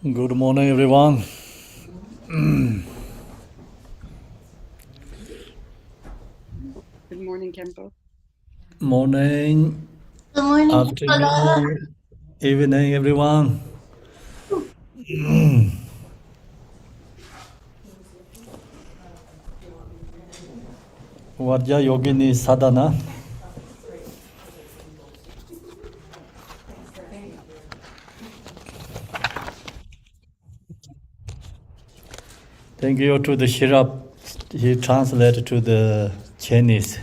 Good morning, everyone. Good morning, Khenpo. Morning, Good morning, afternoon, evening, everyone. Vajrayogini sadhana. Thank you to the Shirap. He translated to the Chinese.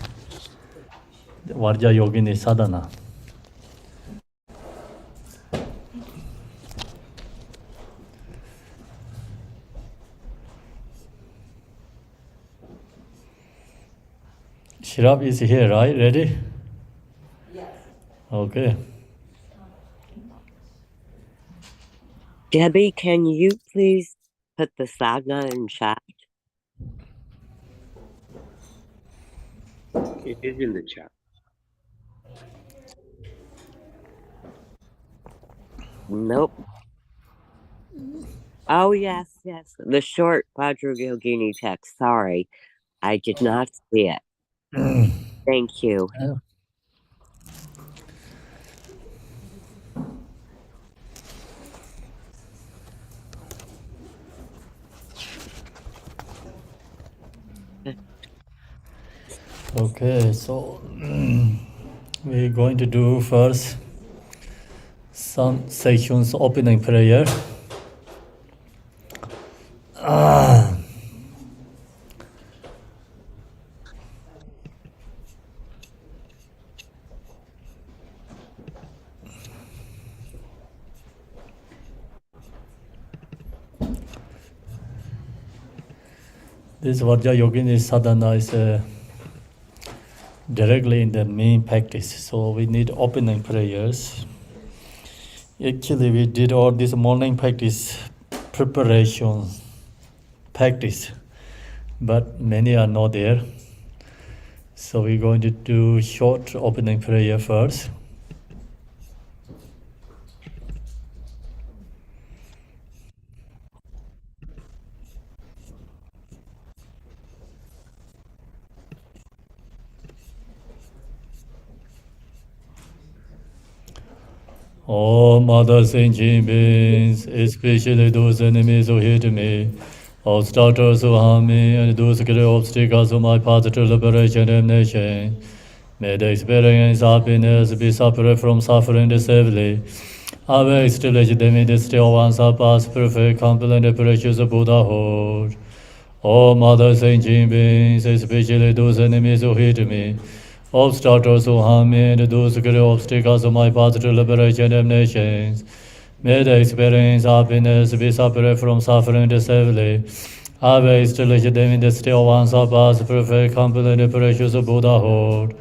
Vajrayogini sadhana. Shirap is here, right? Ready? Yes. Okay. Debbie, can you please put the sadhana in chat? It is in the chat. Nope. Oh, yes. The short Vajrayogini text. Sorry, I did not see it. Thank you. Okay, so we're going to do first some sections opening prayer. This Vajrayogini sadhana is directly in the main practice, so we need opening prayers. Actually, we did all this morning practice preparation practice, but many are not there. So we're going to do short opening prayer first. All mother sentient beings, especially those enemies who hate me, obstructors who harm me, and those great obstacles to my path to liberation and nation, may they experience happiness, be separate from suffering safely. I will establish them in the still ones of past perfect, complete, and precious Buddhahood. All mother sentient beings, especially those enemies who hate me, obstructors who harm me, and those great obstacles on my path to liberation of nations, may they experience happiness, be separate from suffering safely. I will establish them in the still ones of past perfect, complete, and precious Buddhahood.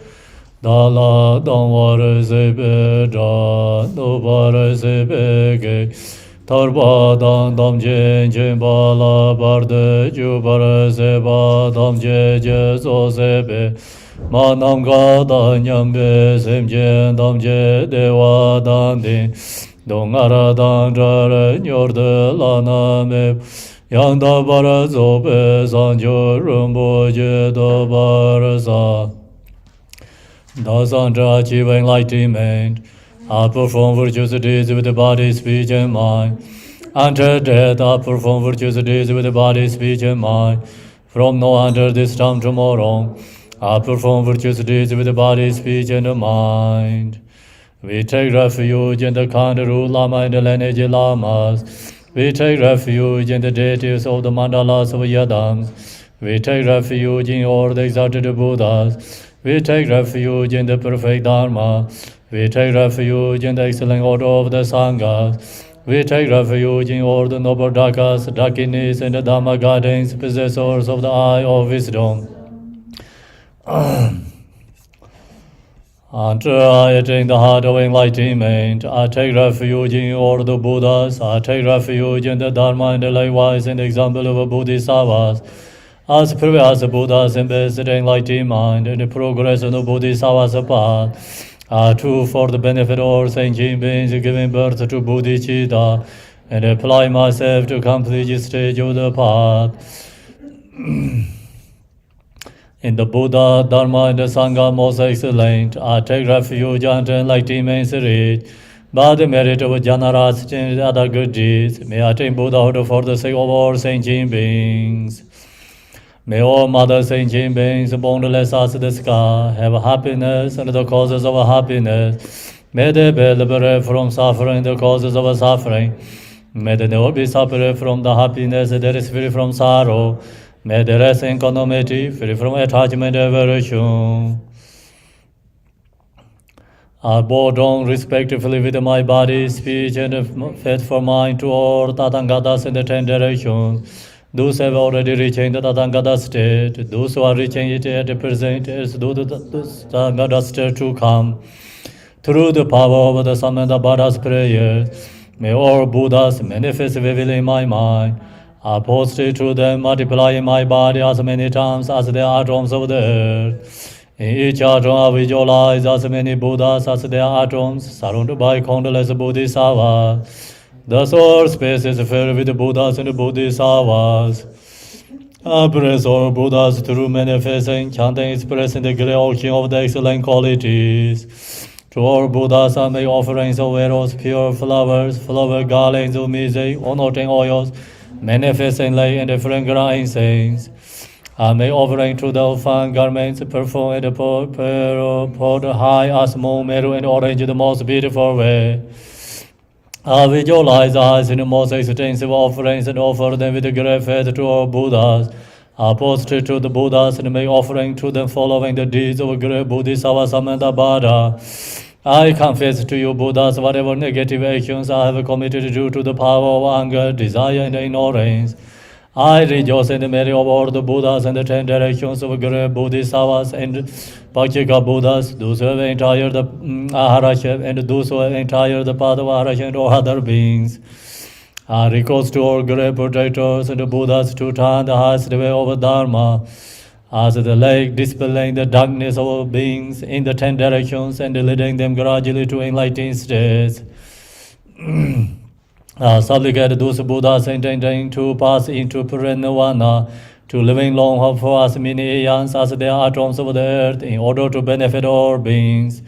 Dala Damvara Sebe Dra, Nubara Sebe Ge, Tarba Dan Damje Jimbala Barde Jubara Seba Damje Jezo Sebe, Manam Gada Nyambe Semje Damje Dewa Dandin, Dongara Dan Jara Nyorde Lana Me, Yanda Bara Zobe Sanjo Rumbo Jedo Barasa. Thus unto achieve enlightenment, I perform virtuous deeds with the body, speech, and mind. Unto death, I perform virtuous deeds with the body, speech, and mind. From now until this time tomorrow, I perform virtuous deeds with the body, speech, and the mind. We take refuge in the Kandaru Lama and the lineage Lamas. We take refuge in the deities of the mandalas of Yadams. We take refuge in all the exalted Buddhas. We take refuge in the perfect Dharma. We take refuge in the excellent order of the Sanghas. We take refuge in all the noble Dhakas, Dhakinis, and the Dhamma gardens, possessors of the eye of wisdom. Until I attain the heart of enlightenment, I take refuge in all the Buddhas. I take refuge in the Dharma and the likewise in the example of Bodhisattvas. As previous Buddhas invested in enlightenment and the progress of the Bodhisattva's path, are true for the benefit of all sentient beings, giving birth to Bodhicitta, and apply myself to complete each stage of the path. In the Buddha, Dharma, and the Sangha most excellent, I take refuge and enlightenment spirit. By the merit of Janaras and other good deeds, may I attain Buddhahood for the sake of all sentient beings. May all mother sentient beings, boundless as the sky, have happiness and the causes of happiness. May they be liberated from suffering, the causes of suffering. May they never be separated from the happiness that is free from sorrow. May they rest in equanimity, free from attachment and aversion. I bow down respectively with my body, speech, and faithful mind to all Tathangatas in the 10 directions. Those who have already reached the Tathagata state, those who are reaching it at the present, as those the Tathagata state to come. Through the power of the Samdup prayers, may all Buddhas manifest vividly in my mind. I prostrate to them, multiply in my body as many times as there are atoms of the earth. In each atom I visualize as many Buddhas as there are atoms, surrounded by countless Bodhisattvas. Thus all space is filled with Buddhas and Bodhisattvas. I praise all Buddhas through manifesting, chanting, expressing the great ocean of the excellent qualities. To all Buddhas I make offerings of arrows, pure flowers, flower garlands of music, anointing oils, manifesting light and fragrant incense. I make offering to the fine garments, perfume and pour high as moon, meru, and orange in the most beautiful way. I visualize eyes in the most extensive offerings and offer them with great faith to all Buddhas. I prostrate to the Buddhas and make offering to them following the deeds of great Bodhisattva Samdup. I confess to you, Buddhas, whatever negative actions I have committed due to the power of anger, desire, and ignorance. I rejoice in the merit of all the Buddhas and the 10 directions of great Bodhisattvas and Pakshika Buddhas, those who have entered the Aharasha and those who have entered the path of Aharasha and all other beings. I request to all great protectors and the Buddhas to turn the highest way of Dharma, as the light dispelling the darkness of beings in the 10 directions and leading them gradually to enlightened states. Supplicate those Buddhas intending to pass into Nirvana, to living long for as many eons as there are atoms of the earth, in order to benefit all beings.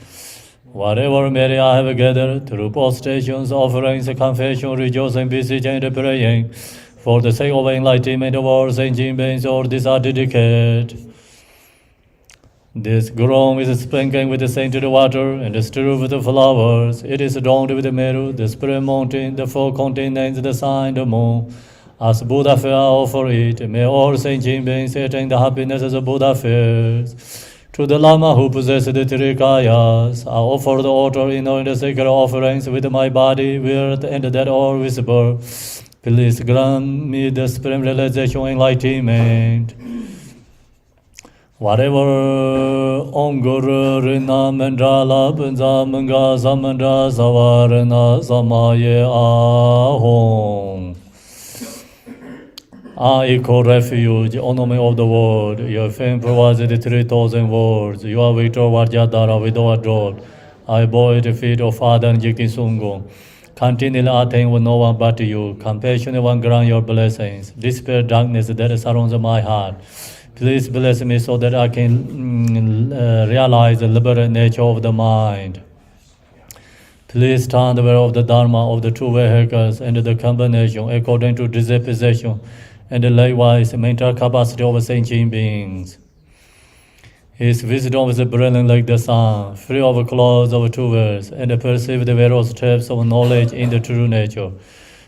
Whatever merit I have gathered through prostrations, offerings, confession, rejoicing, beseeching, and praying, for the sake of enlightenment of all sentient beings, all these are dedicated. This ground is sprinkling with the scented water and strewed with the flowers. It is adorned with the Meru, the spirit mountain, the 4 continents, the sun, the moon. As Buddha fair I offer it, may all sentient beings attain the happiness as Buddha fares. To the Lama who possesses the 3 kayas, I offer the altar in all the sacred offerings with my body, worth, and that all visible. Please grant me the supreme realization and enlightenment. Whatever Om Guru Rina Mandala Punza Manga Samandra Savarana Samaye Ahom. I equal refuge, enemy of the world. Your fame provides the 3,000 words. You are Victor Vajradhara without drought. I bow at the feet of Father and Jiki Sungo. Continually attain with no one but you. Compassionate one grant your blessings. Dispel darkness that surrounds my heart. Please bless me so that I can realize the liberate nature of the mind. Please turn the way of the Dharma of the 2 vehicles and the combination according to disposition and likewise mental capacity of sentient beings. His wisdom is brilliant like the sun, free of clouds of 2 worlds, and perceives the various steps of knowledge in the true nature.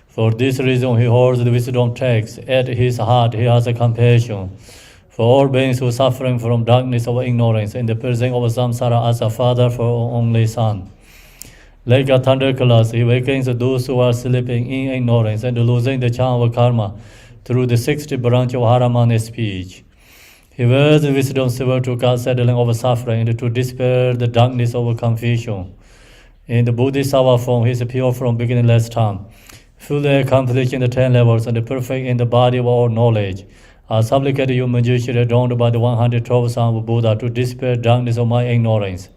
For this reason, he holds the wisdom text. At his heart, he has a compassion for all beings who are suffering from darkness of ignorance and the presence of samsara as a father for only son. Like a thundercloud, he awakens those who are sleeping in ignorance and losing the charm of karma through the 60 branch of Haramana speech. He wears the wisdom silver to cast settling of suffering and to dispel the darkness of confusion. In the Bodhisattva form, he is pure from beginningless time, fully accomplished in the 10 levels and perfect in the body of all knowledge. I supplicate you, magician, adorned by the 112 sons of Buddha, to dispel darkness of my ignorance.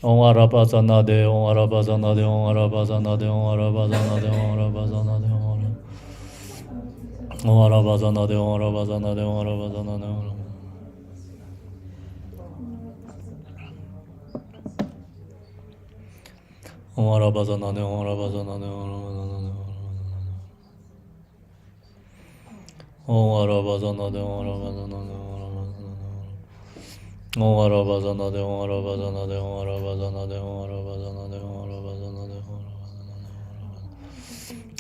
Om Arabasana de Om Arabasana de Om Arabasana de Om Arabasana de Om Arabasana de Om Arabasana de Om Arabasana de Om Arabasana de Om Arabasana de Om Arabasana de Om Arabasana de Om Arabasana de Om Arabasana de Om Arabasana de Om Arabasana de Om Arabasana de Om Arabasana de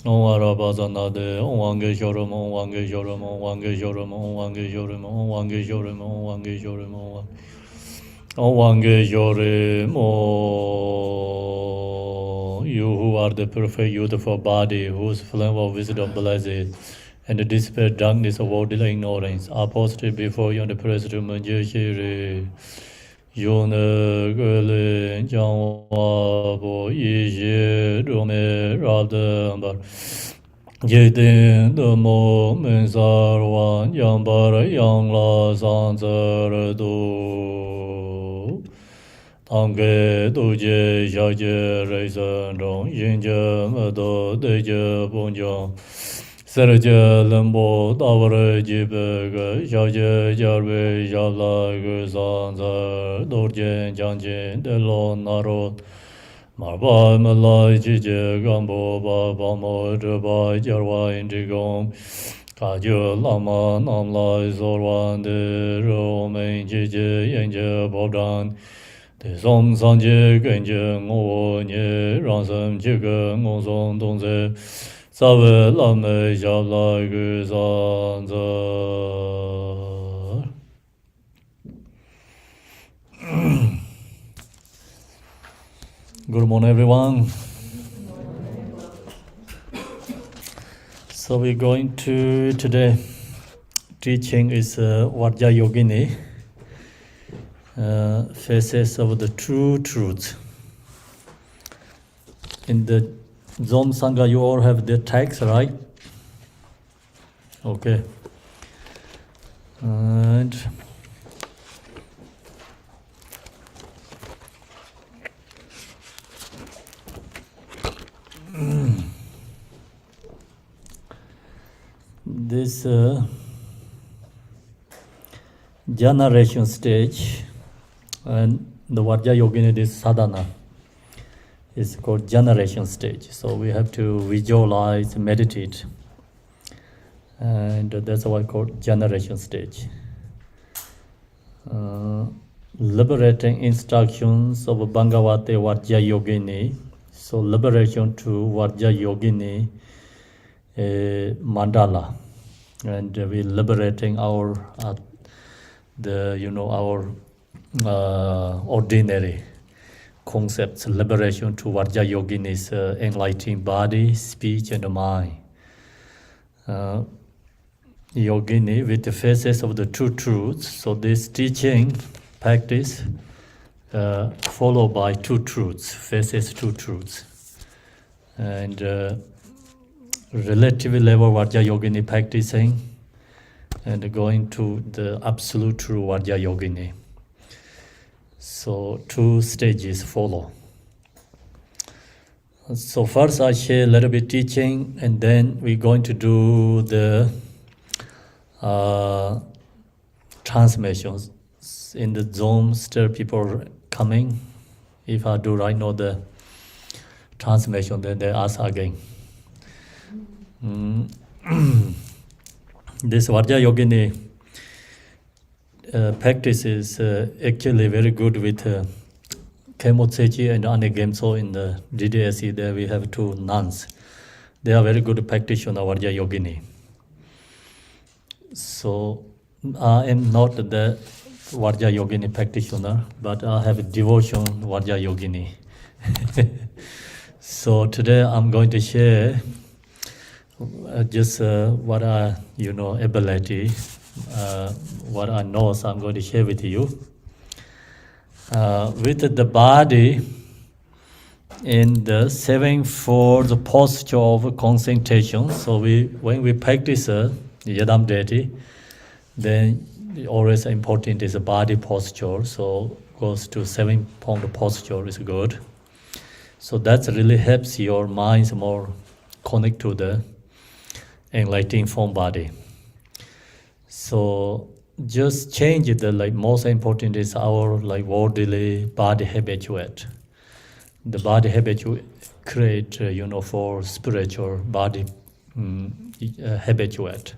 Om Arabasana de Om Wange Shorum Om Wange Shorum Om Wange Shorum Om Wange Shorum Om Wange Shorum Om Wange Shorum Om Wange Shorum You who are the perfect youthful body, whose flame of wisdom blesses, and the dispel darkness of all ignorance, are posted before you on the present Manjashiri. Yone Gule Jangwabo Yiji Rome Radambar Yedin the Mo Mensarwan Yambar Yangla Sanzar Do Tange Duje Jaje Reisen Dong Yinja Mado Deje Bonjong Serje Lembo Davre Jibege Jaje Jarbe Jala Guzanza Dorjen Janjin Delon Narod Marba Malai Jije Gambo Baba Modba Jarwa Indigom Kajo Lama Namlai Zorwan De Romain Jije Yenje Bodan De Som Sanje Genje Ngo Nye Ransam Jige Ngo Song Dongze Save Lame Jala Guzanza. Good morning, everyone. So we're going to today teaching is Vajrayogini, faces of the true truth. In the Zom Sangha, you all have the text, right? Okay. And this generation stage and the Vajrayogini, this sadhana, is called generation stage. So we have to visualize, meditate. And that's why called generation stage. Liberating instructions of Bhagavate Vajrayogini. So liberation to Vajrayogini mandala. And we liberating our ordinary concepts, liberation to Vajrayogini's enlightening body, speech, and mind. Yogini with the faces of the two truths. So this teaching practice followed by two truths, faces two truths. And relative level Vajrayogini practicing and going to the absolute true Vajrayogini. So two stages follow. So first I share a little bit teaching, and then we're going to do the transmissions. In the Zoom, still people coming. If I do right now the transmission, then they ask again. This Vajrayogini practice is actually very good with Khenpo and Anegemso in the DDSE. There we have two nuns. They are very good practitioner of Vajrayogini. So I am not the Vajrayogini practitioner, but I have a devotion Vajrayogini. So today I'm going to share just what I ability, what I know. So I'm going to share with you. With the body in the sevenfold posture of concentration. So when we practice Yadam Deity, then always important is the body posture. So goes to 7-point posture is good. So that really helps your mind more connect to the enlightening form body. So just change the most important is our worldly body habituate. The body habituate create for spiritual body habituate.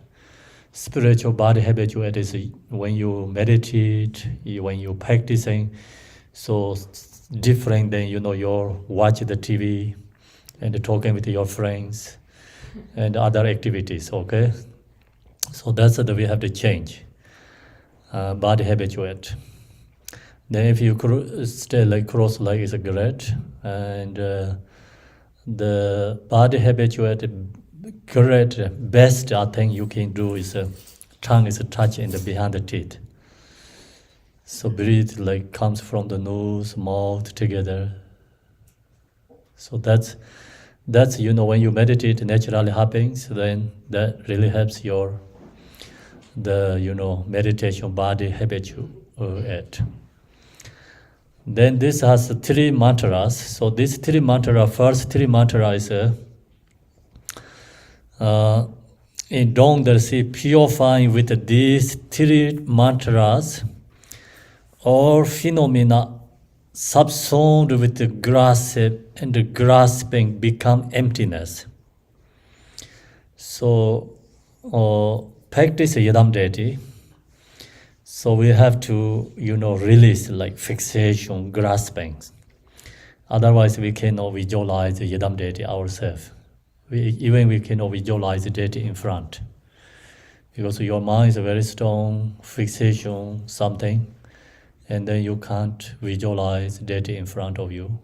Spiritual body habituate is when you meditate, when you practicing, so different than your watch the TV and talking with your friends and other activities. Okay, so that's that we have to change body habituate. Then if you stay cross leg is great, and the body habituate great best I think you can do is tongue is touch in the behind the teeth. So breathe comes from the nose, mouth together. So that's when you meditate naturally happens, then that really helps the meditation body habituate. Then this has 3 mantras. So these 3 mantra, first 3 mantra is in Dongdersi, purifying with these 3 mantras, all phenomena subsumed with the grasp and the grasping become emptiness. So practice Yadam Deity. So we have to, release fixation, grasping. Otherwise, we cannot visualize the Yadam Deity ourselves. We cannot visualize the deity in front. Because your mind is very strong, fixation, something, and then you can't visualize the deity in front of you.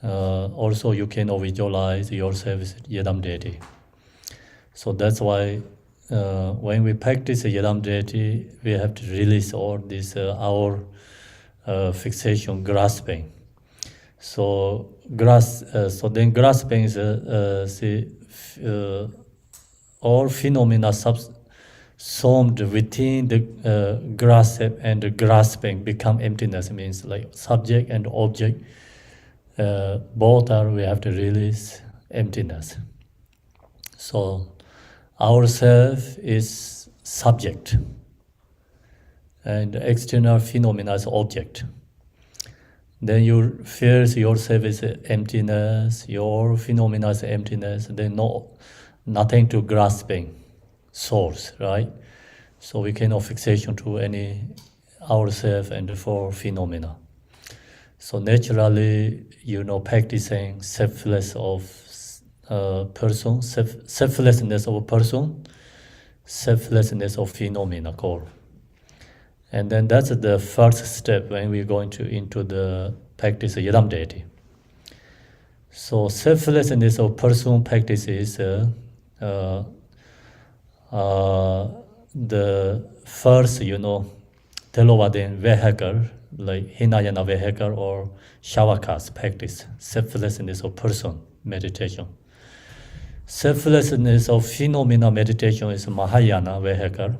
Also, you cannot visualize yourself as Yadam Deity. So that's why when we practice Yadam Deity, we have to release all this our fixation, grasping. So then grasping is all phenomena subsumed within the grasp, and the grasping become emptiness. Means subject and object both we have to release emptiness. So ourself is subject, and external phenomena is object. Then you feel yourself is emptiness, your phenomena is emptiness, then nothing to grasping source, right? So we cannot fixation to any ourself and for phenomena. So naturally, practicing selfless of person, selflessness of a person, selflessness of phenomena core. And then that's the first step when we're going into the practice of Yadam Deity. So selflessness of person practices the first, Telovadin vehicle, like Hinayana vehicle or Shavakas practice, selflessness of person meditation. Selflessness of phenomena meditation is Mahayana vehicle.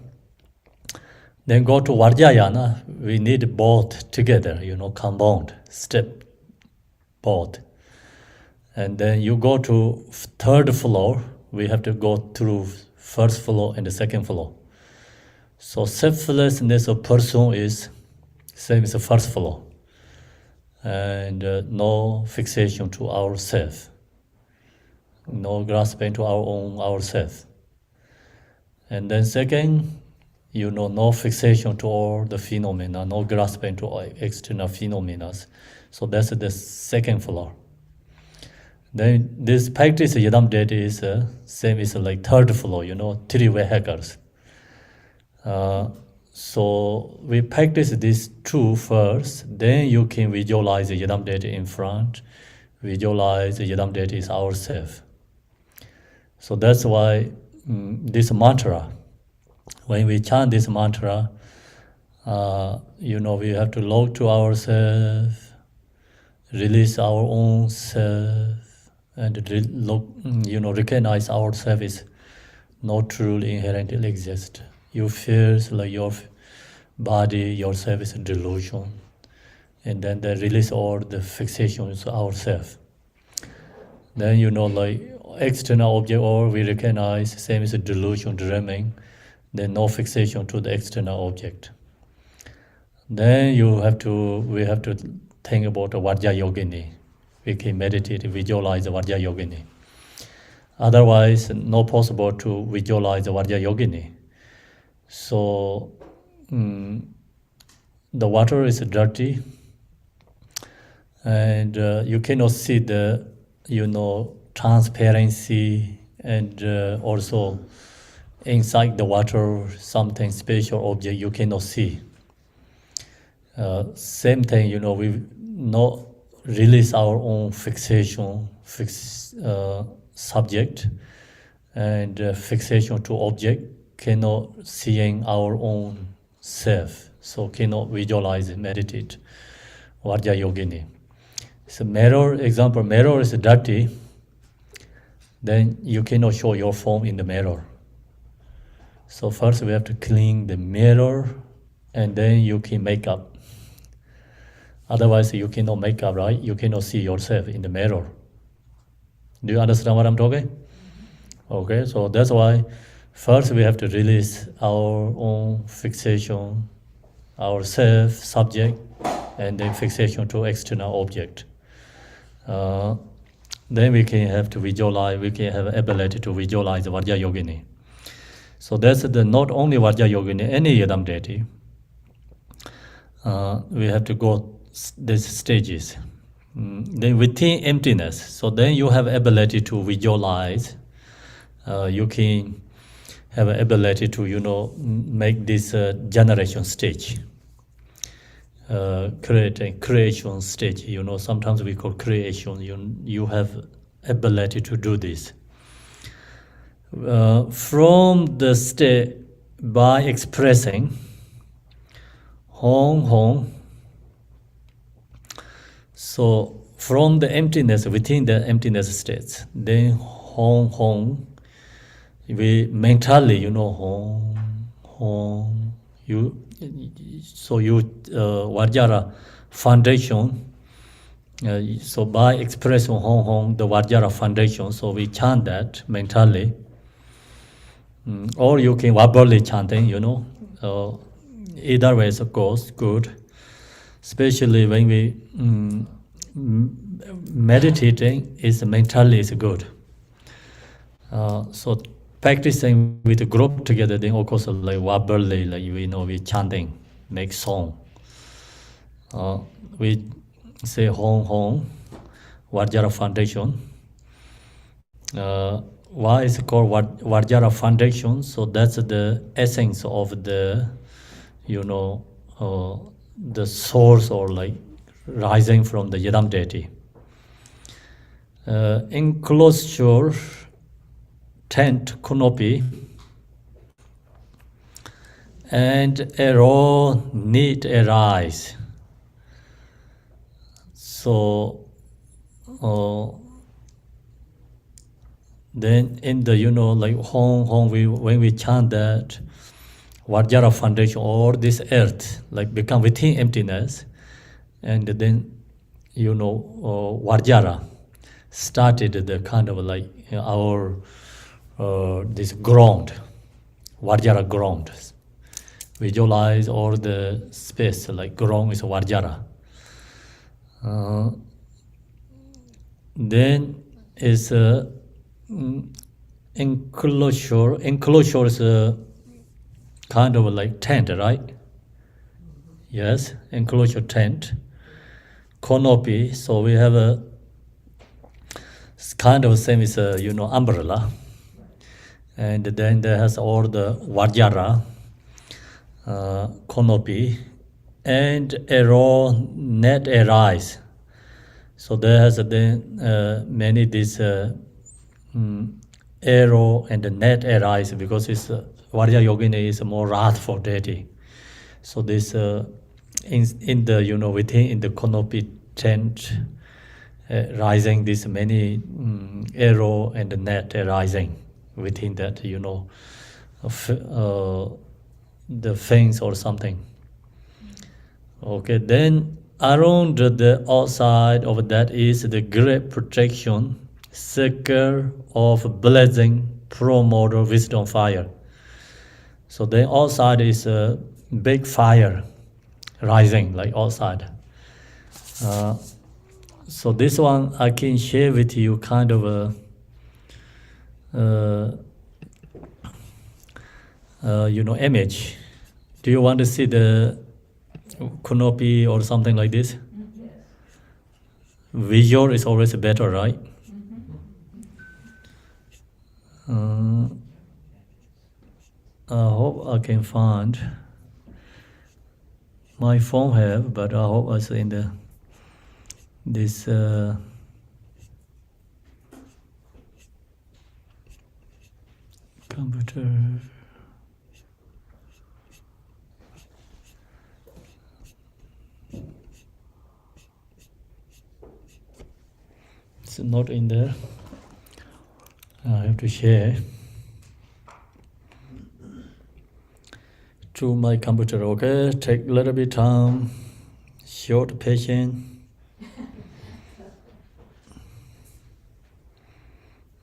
Then go to Vajrayogini, we need both together, compound, step, both. And then you go to 3rd floor, we have to go through 1st floor and the 2nd floor. So selflessness of person is same as the 1st floor. And no fixation to ourself. No grasping to our own ourself. And then second, no fixation to all the phenomena, no grasping to external phenomena. So that's the 2nd floor. Then this practice Yadam Deity is same as 3rd floor, 3 vehicles. So we practice these 2 first, then you can visualize the Yadam Deity in front, visualize the Yadam Deity is ourself. So that's why this mantra, when we chant this mantra, we have to look to ourselves, release our own self, and recognize ourselves is not truly inherently exist. You feel like your body, yourself is a delusion. And then they release all the fixations ourselves. Then like external object or we recognize same as a delusion, dreaming, then no fixation to the external object. Then we have to think about the Vajrayogini. We can meditate, visualize the Vajrayogini. Otherwise, not possible to visualize the Vajrayogini. So the water is dirty, and you cannot see the transparency, and also inside the water something special object you cannot see. Same thing, we not release our own fixation, subject, and fixation to object, cannot seeing our own self, so cannot visualize, meditate, Vajrayogini. So mirror, example, mirror is dirty, then you cannot show your form in the mirror. So first we have to clean the mirror, and then you can make up. Otherwise you cannot make up, right? You cannot see yourself in the mirror. Do you understand what I'm talking? Okay, so that's why first we have to release our own fixation, our self, subject, and then fixation to external object. Then we can have to visualize, we can have ability to visualize the Vajrayogini. So that's the not only Vajrayogini, any Yadam deity. We have to go these stages. Then within emptiness, so then you have ability to visualize. You can have ability to make this generation stage. Creation stage, sometimes we call creation. You have ability to do this. From the state by expressing Hong Hong. So from the emptiness, within the emptiness states, then Hong Hong, we mentally, Hong Hong, Vajra foundation. So by expressing Hong Hong, the Vajra foundation, so we chant that mentally. Or you can verbally chanting, either way is of course good. Especially when we meditating is mentally is good. So practicing with a group together, then of course like verbally, like we chanting, make song. We say Hong Hong, Vajra foundation. Why is it called Vajra foundation? So that's the essence of the, the source or like rising from the Yadam deity. Enclosure, tent, canopy, and a raw need arise. So then in the like Hong Hong, when we chant that Vajra foundation, or this earth like become within emptiness, and then Vajra started the kind of like our this ground, Vajra ground. Visualize all the space like ground is Vajra. Then is enclosure. Enclosure is a kind of like tent, right? Yes, enclosure tent. Canopy. So we have a kind of same as a umbrella, and then there has all the Vajra canopy, and a raw net arise. So there has then many this arrow and the net arise, because it's Vajrayogini is a more wrathful deity. So this in the within in the canopy tent rising this many arrow and the net arising within that the fence or something. Okay, then around the outside of that is the great protection, circle of blessing, promoter, wisdom, fire. So then outside is a big fire rising like outside. So this one I can share with you kind of a image. Do you want to see the canopy or something like this? Visual is always better, right? I hope I can find. My phone have, but I hope also in this computer. It's not in there. I have to share to my computer. Okay, take a little bit time, short patience.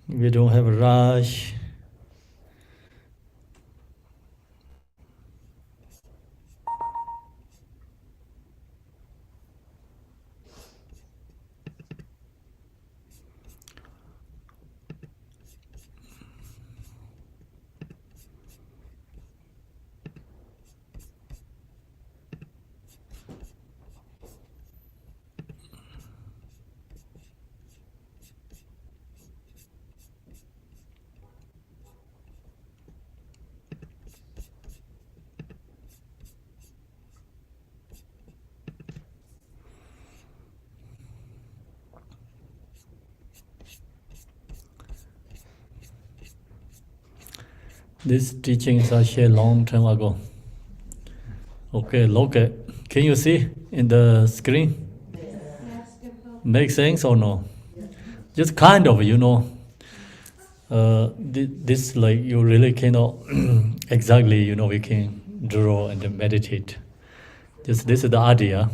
We don't have a rush. These teachings I shared long time ago. Okay, look at. Can you see in the screen? Make sense or no? Just kind of, this like you really cannot exactly, we can draw and meditate. Just this is the idea.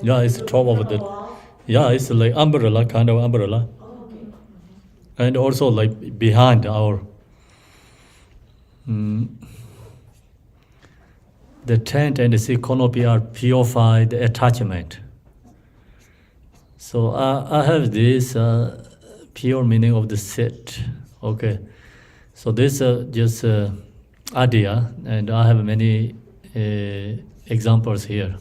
Yeah, it's top of the. Yeah, it's like umbrella, kind of umbrella. And also like behind our the tent and the canopy are purified attachment. So I have this pure meaning of the sit. Okay, so this just idea, and I have many examples here.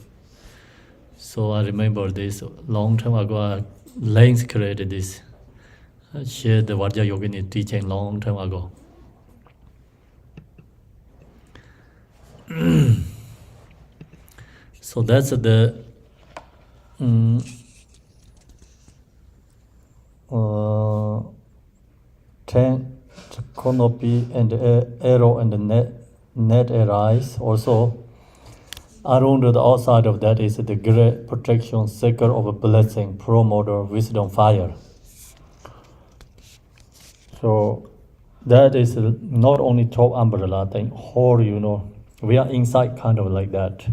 So I remember this long time ago. Lens created this. I shared the Vajrayogini teaching long time ago. So that's the tent, canopy, and arrow and the net arise. Also, around the outside of that is the great protection, circle of a blessing, promoter, wisdom, fire. So that is not only top umbrella, I think whole, we are inside kind of like that.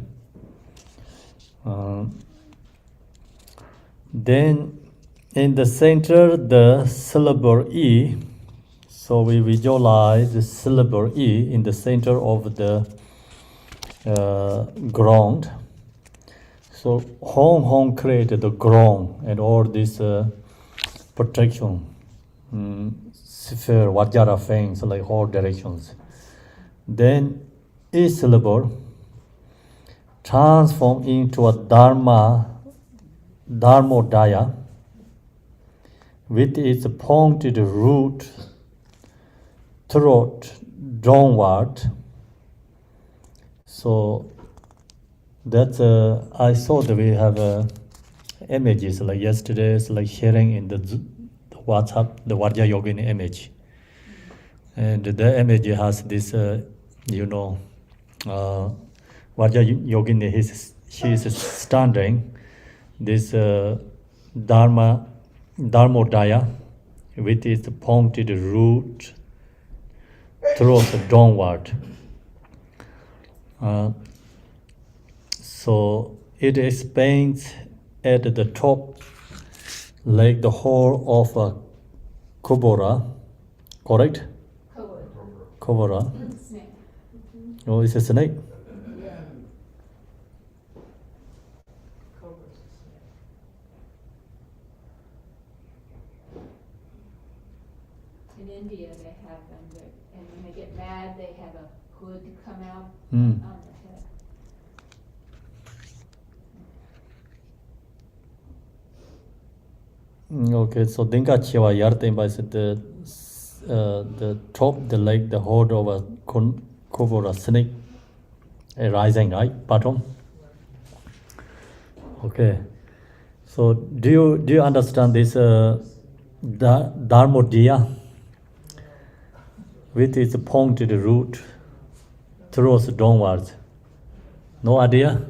Then in the center, the syllable E. So we visualize the syllable E in the center of the ground. So home created the ground and all this protection, sphere, Vajra things, like all directions. Then each syllable transform into a dharmodaya with its pointed root, throat downward. So that's I saw that we have images like yesterday's, like sharing in the WhatsApp, the Vajrayogini image, and the image has this, Vajrayogini. She is standing this dharmodaya with its pointed root throws downward. So it expands at the top like the whole of a cobra, correct? Cobra. Snake. Oh, it's a snake. In India, they have them, and when they get mad, they have a hood come out Mm. on the head. Okay, so Dinka Chiwa Yartem by the top, the leg, the hold of a cobra snake rising, right? Bottom. Okay. So do you understand this Dharmodia with its pointed root throws downwards? No idea?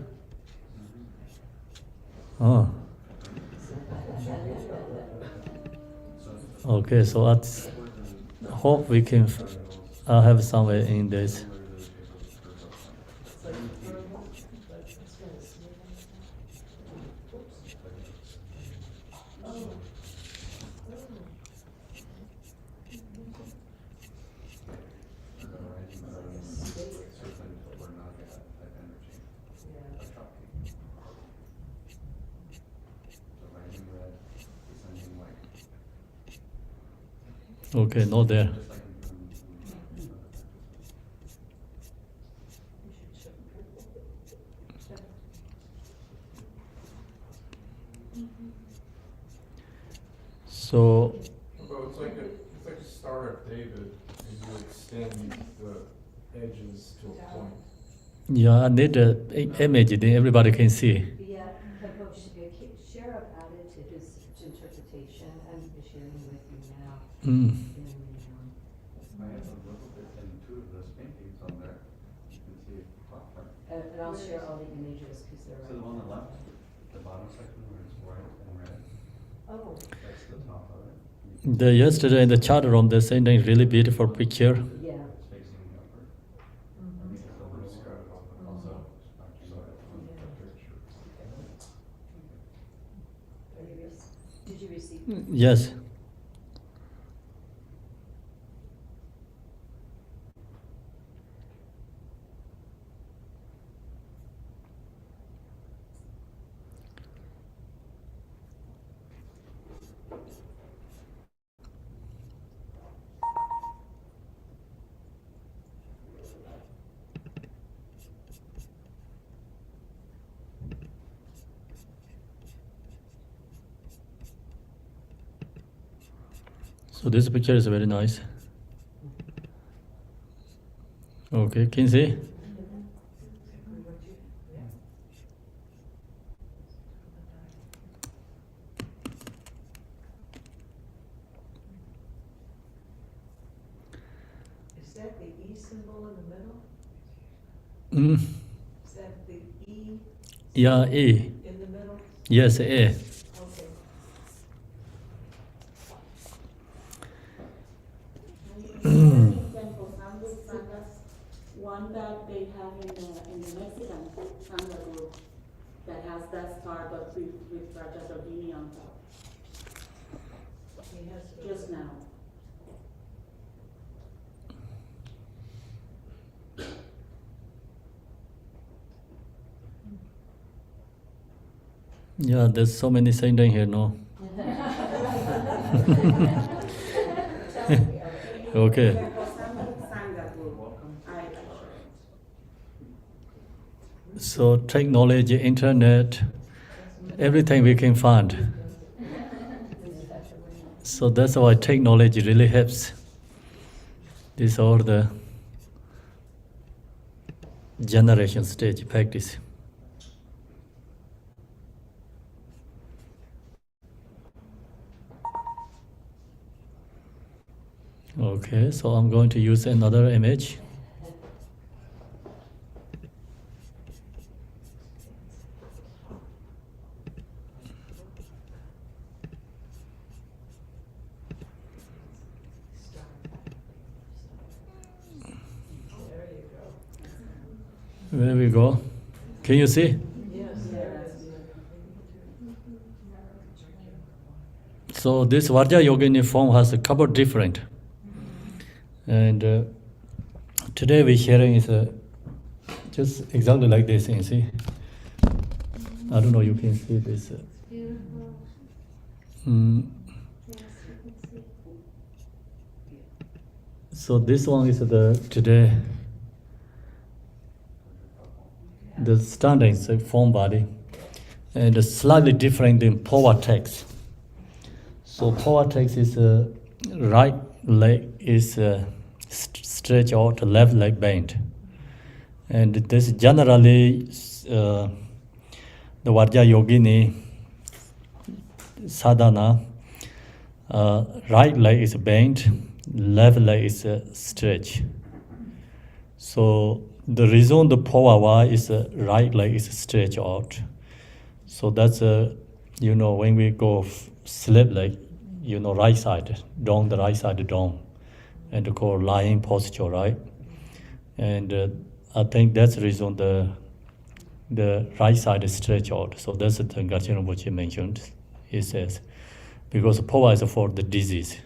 Oh. Okay, so I hope we can have somewhere in this. Okay, not there. So Well, it's like a Star of David, and you extend the edges to a point. yeah, I need an image, then everybody can see. Yeah, Khenpo share up added to his interpretation and is sharing with you now. Mm. I have a little bit in two of those paintings on there. You can see it proper. And I'll share all the images because they're So right. the one on the left, the bottom section where it's white and red, Oh, that's the top of it. The yesterday in the chat room, they sent a really beautiful picture. yeah. It's facing upward. I Mhm. think it's a little scarlet also. So on the picture. Did you receive? Yes. So this picture is very nice. Okay, can you see? Is that the E symbol in the middle? Mm. Is that the E Yeah, A. in the middle? Yes, A. Okay. One that they have in the Mexican Sangha group that has that star but with Vajrayogini on top. He has to- Just now. Yeah, there's so many sending here, no? Okay. Sangha group. So technology, internet, everything we can find. So that's why technology really helps. These are the generation stage practice. Okay, so I'm going to use another image. Where we go? Can you see? So this Vajrayogini form has a couple different. And today we're sharing is just exactly like this, you see? I don't know, you can see this. Beautiful. Mm, Yes, you can see. so this one is the today, the standard is a form body, and slightly different than power text. So power text is right leg is stretch out, left leg bent, and this generally the Vajrayogini sadhana, right leg is bent, left leg is stretch. So the reason the power why is right leg is stretch out. So that's when we go sleep like right side down, the right side down, and call lying posture, right? And I think that's the reason the right side is stretch out. So that's the thing Garchen Rinpoche mentioned. He says because power is for the disease,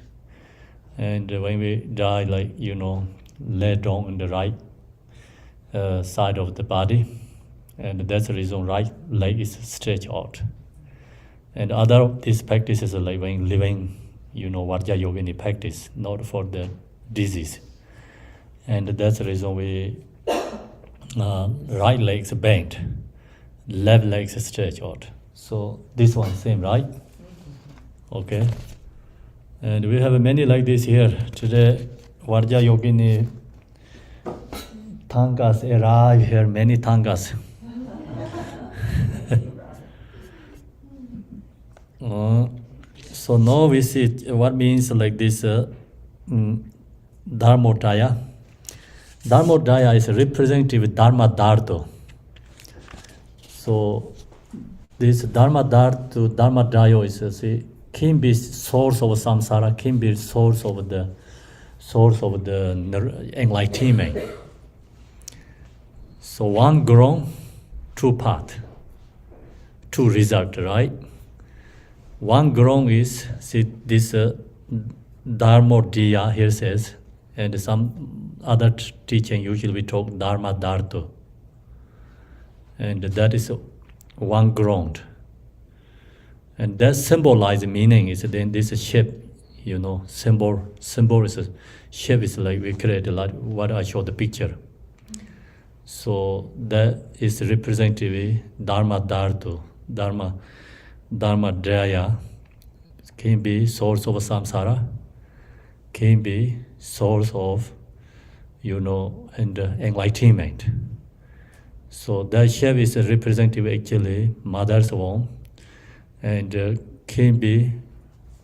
and when we die, like lay down on the right side of the body, and that's the reason right leg is stretched out. And other these practices are like when living, Vajrayogini practice, not for the disease. And that's the reason we right legs bent, left legs stretch out. So this one same, right? Okay. And we have many like this here. Today, Vajrayogini Tangas arrive here, many Tangas. So now we see what means like this Dharmodaya. Dharmodaya is representative Dharma Dharto. So this Dharma Dayo is can be source of samsara, can be source of the enlightenment. So one ground, two path, two result, right? One ground is this Dharmodaya here says, and some other teaching usually we talk Dharma Dharto, and that is one ground. And that symbolizes meaning is then this shape, symbol is a shape is like we create like what I showed the picture. So that is representative Dharma Dharto, Dharma Daya can be source of samsara, can be source of, and enlightenment. So that shape is representative actually mother's womb, and can be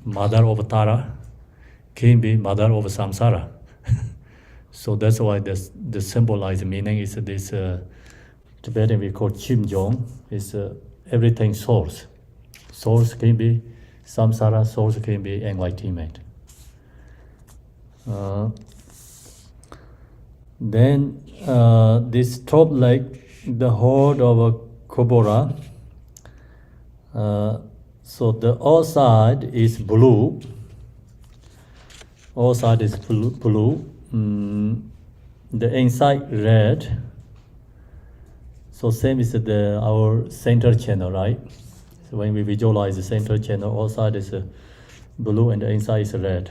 mother of Tara, can be mother of samsara. So that's why the symbolized meaning is this Tibetan we call Chimjong, is everything source. Source can be samsara, source can be enlightenment. Then this top leg, the hold of a kobora. So the outside is blue. Outside is blue. The inside red. So same is our center channel, right? So when we visualize the center channel, outside is blue and the inside is red.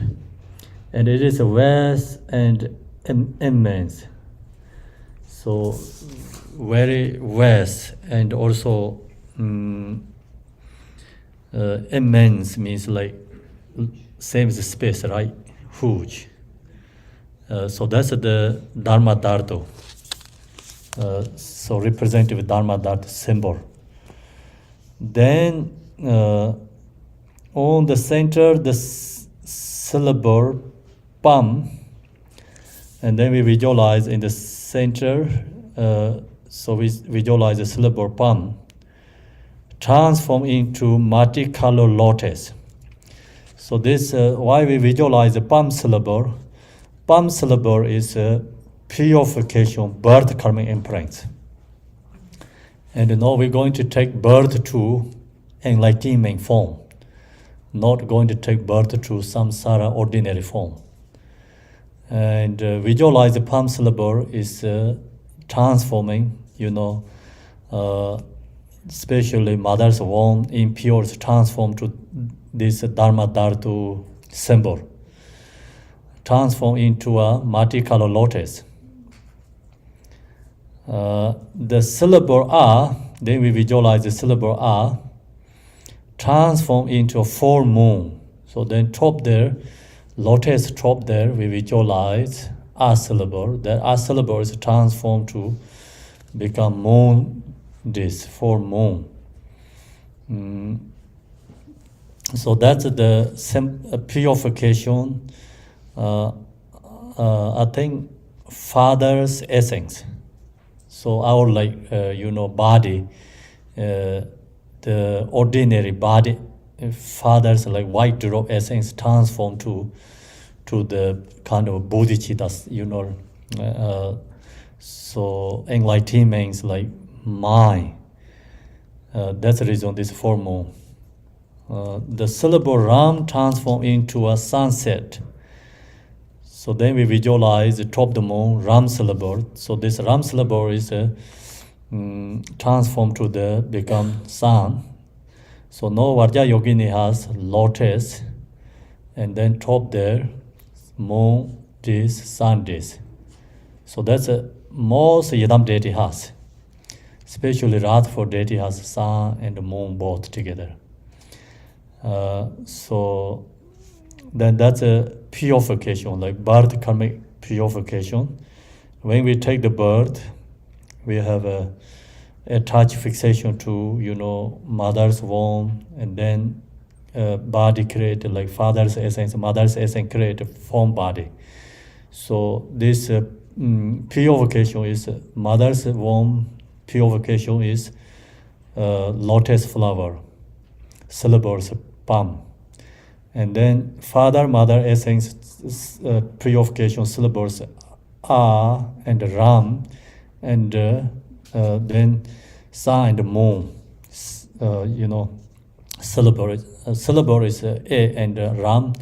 And it is west and immense. So very vast and also immense means like same as space, right? Huge. So that's the Dharma Dharto. So representative Dharma Dharto symbol. Then on the center, the syllable Pam, and then we visualize in the center, so we visualize the syllable Pam, transform into multicolored lotus. So this, why we visualize the Pam syllable? Pam syllable is purification, birth karmic imprints. And now we're going to take birth to enlightenment form, not going to take birth to samsara ordinary form. And visualize the palm syllable is transforming, especially mother's womb impure is transformed to this Dharma Dhatu symbol, transform into a multicolor lotus. The syllable R, then we visualize the syllable R, transform into a full moon. So then top there, lotus top there, we visualize R syllable. That R syllable is transformed to become moon, this full moon. So that's the purification. I think Father's essence. So our body, the ordinary body, Father's like white drop essence transformed to the kind of bodhicitta, so enlightenment means like mind. That's the reason this form. The syllable Ram transform into a sunset. So then we visualize the top of the moon, Ram syllable. So this Ram syllable is transformed to become sun. So now Vajrayogini has lotus, and then top there, moon, this, sun, this. So that's most Yidam deity has. Especially Radha deity has sun and moon both together. So then that's a purification, like birth karmic purification. When we take the birth, we have a attached fixation to mother's womb, and then body create like father's essence, mother's essence create a form body. So this purification is mother's womb. Purification is lotus flower, syllables palm, and then father mother essence purification syllables are and ram, and then sun and moon, syllable is a and ram.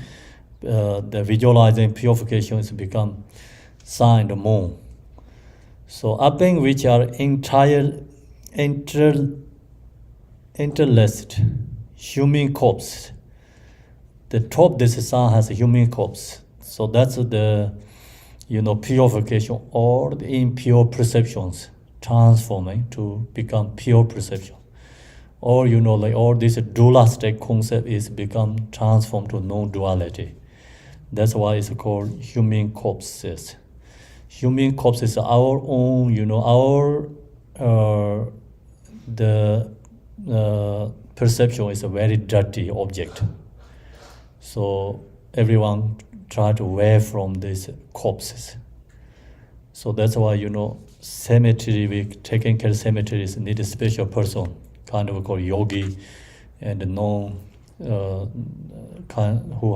The visualizing purification is become sun and moon. So upping which are interlaced human corpse. The top this sun has a human corpse. So that's the purification or the impure perceptions transforming to become pure perception. Or all this dualistic concept is become transformed to non-duality. That's why it's called human corpses. Human corpse is our own, the perception is a very dirty object. So everyone try to away from these corpses. So that's why, cemetery, we taking care of cemeteries need a special person, kind of called yogi, and who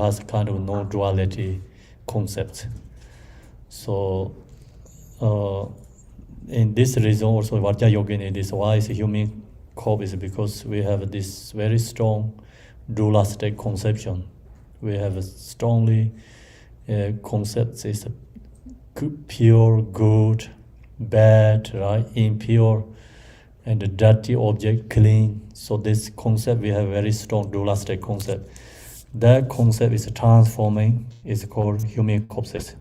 has kind of non-duality concepts. So in this reason also Vajrayogini, this why is human corpse is because we have this very strong dualistic conception. We have a strongly concepts is pure, good, bad, right, impure, and the dirty object, clean. So this concept, we have very strong dualistic concept. That concept is transforming, is called human corpses.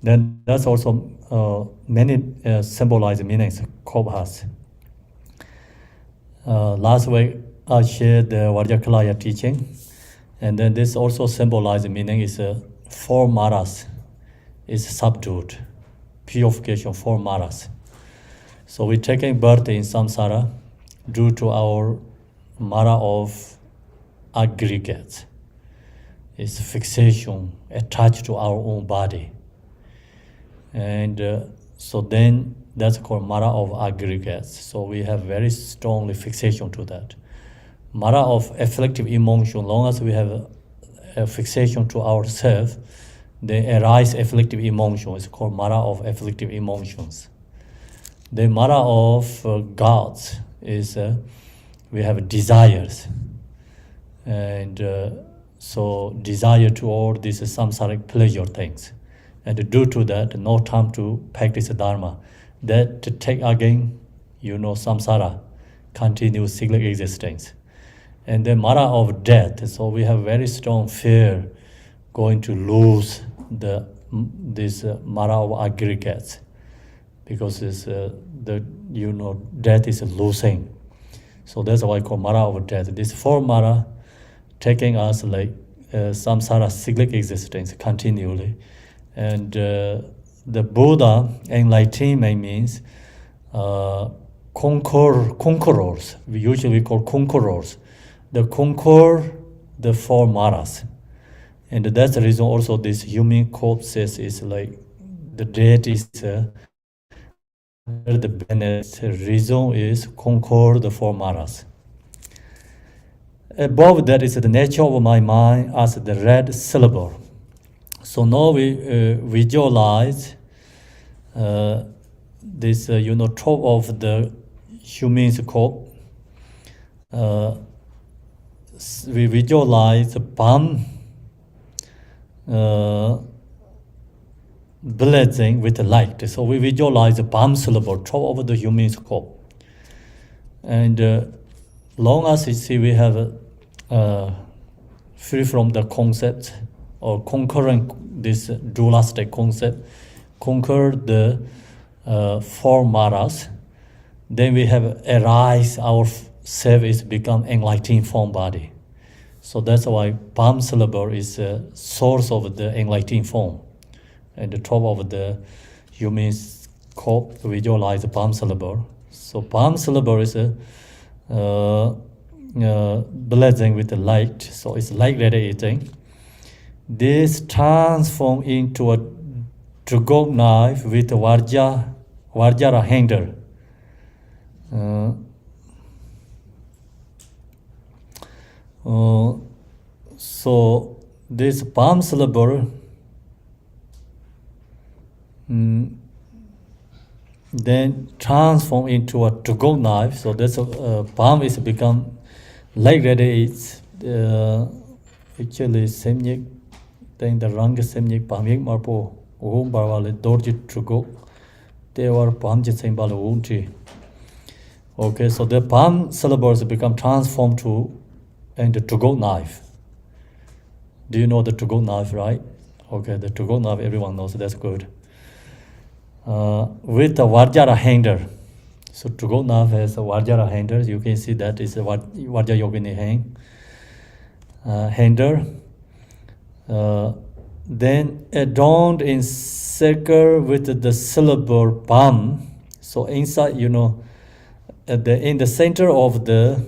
Then that's also many symbolized meanings corpse has. Last week I shared the Vajrakalaya teaching, and then this also symbolized meaning is 4 maras is subdued, purification 4 maras. So we're taking birth in samsara due to our mara of aggregates. It's fixation attached to our own body. And so then that's called mara of aggregates. So we have very strongly fixation to that. Mara of afflictive emotion, long as we have a fixation to ourselves, then arise afflictive emotion. It's called mara of afflictive emotions. The mara of gods is we have desires, and so desire to all these samsaric pleasure things, and due to that, no time to practice dharma. That to take again, samsara, continuous cyclic existence, and the mara of death. So we have very strong fear going to lose this mara of aggregates, because it's death is losing. So that's why I call mara of death. This 4 mara taking us like samsara cyclic existence continually, and the Buddha enlightenment means conquerors. We usually call conquerors. The conquer the 4 maras, and that's the reason also this human corpses is like the deities. The benefit reason is conquer the 4 maras. Above that is the nature of my mind as the red syllable. So now we visualize this, top of the human's corpse. We visualize the palm blazing with the light. So we visualize the palm syllable top of the human's corpse. And long as you see we have free from the concept or conquering this dualistic concept, conquer the 4 maras, then we have arise, our self is become enlightened form body. So that's why palm syllable is a source of the enlightened form. And the top of the human's corpse visualize the palm syllable. So palm syllable is blazing with the light, so it's light radiating. This transform into a drugok knife with a Vajra handle. So this palm syllable then transform into a drugok knife. So that's palm is become light radiates. Actually, semnik, then the rang semnik palmik marpo barwale dorji drugok. They were palm jitsing balunchi. Okay, so the palm syllables become transformed to and the drugok knife. Do you know the drugok knife, right? Okay, the drugok knife everyone knows. That's good. With the Vajra handle. So drugok knife has a Vajra handle. You can see that is a Vajrayogini handle. Then adorned in circle with the syllable palm. So inside, in the center of the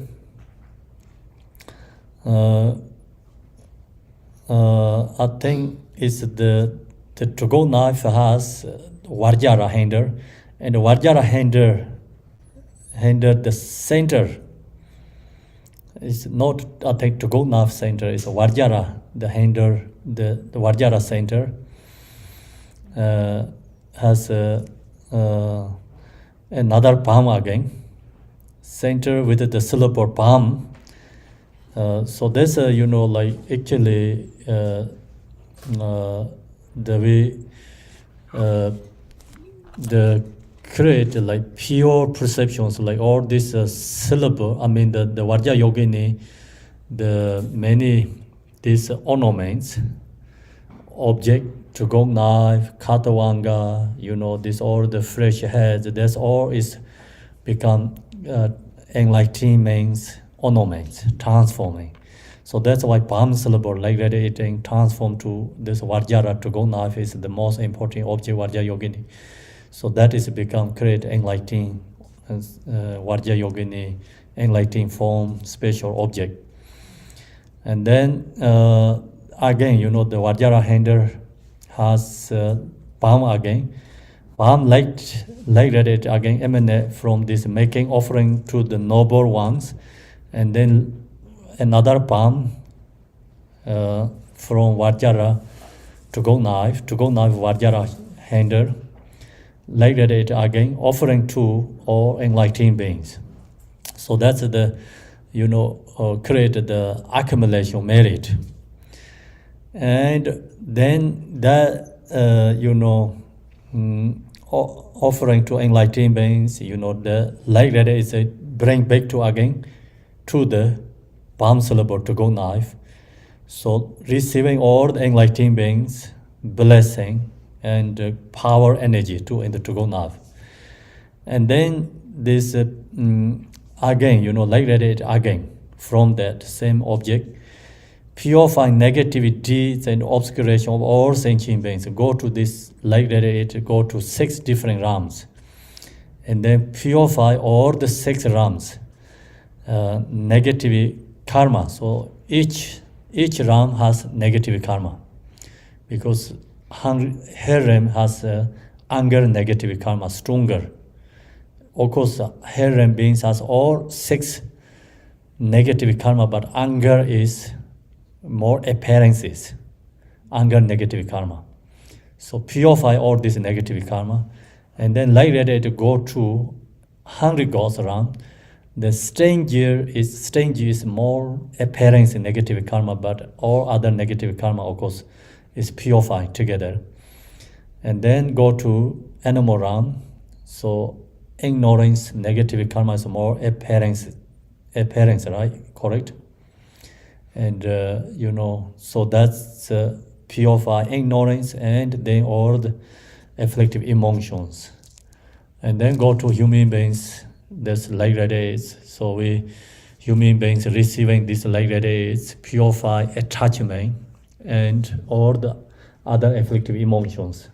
I think it's the drugok knife has Vajra handle, and the Vajra handle the center is not, I think, drugok knife center, it's Vajra, the handle, the Vajra center has another palm again, center with the syllable palm. So that's actually the way the create like pure perceptions, like all this syllable. I mean the Vajrayogini, the many these ornaments, object, drugok knife, katawanga, this all the fresh heads. That's all is become enlightenment ornaments, transforming. So that's why palm syllable, like radiating, transform to this Vajra drugok knife is the most important object Vajrayogini. So that is become create enlightening Vajrayogini, enlightening form, special object. And then again, the Vajra handle has palm again. Palm light radiate again emanate from this making offering to the noble ones. And then another palm from Vajra drugok knife Vajra handle. like that it again, offering to all enlightened beings. So that's the, create the accumulation merit. And then that, offering to enlightened beings, the like that is a bring back to again to the palm syllable to go knife. So receiving all the enlightened beings, blessing and power energy to in the to go knife. And then this again, like that it again from that same object, purify negative deeds and obscuration of all sentient beings. Go to this, like that it go to 6 different realms. And then purify all the 6 realms, negative karma. So each realm has negative karma. Because harem has anger negative karma, stronger. Of course, harem beings has all 6 negative karma, but anger is more appearances, anger negative karma. So purify all this negative karma, and then like that it go to 100 gods around. The stranger is more appearance in negative karma, but all other negative karma, of course, is purified together. And then go to animal realm. So ignorance, negative karma is more appearance, right? Correct? And so that's purify ignorance and then all the afflictive emotions. And then go to human beings. That's like that is. So we human beings receiving this like that is purify attachment and all the other afflictive emotions.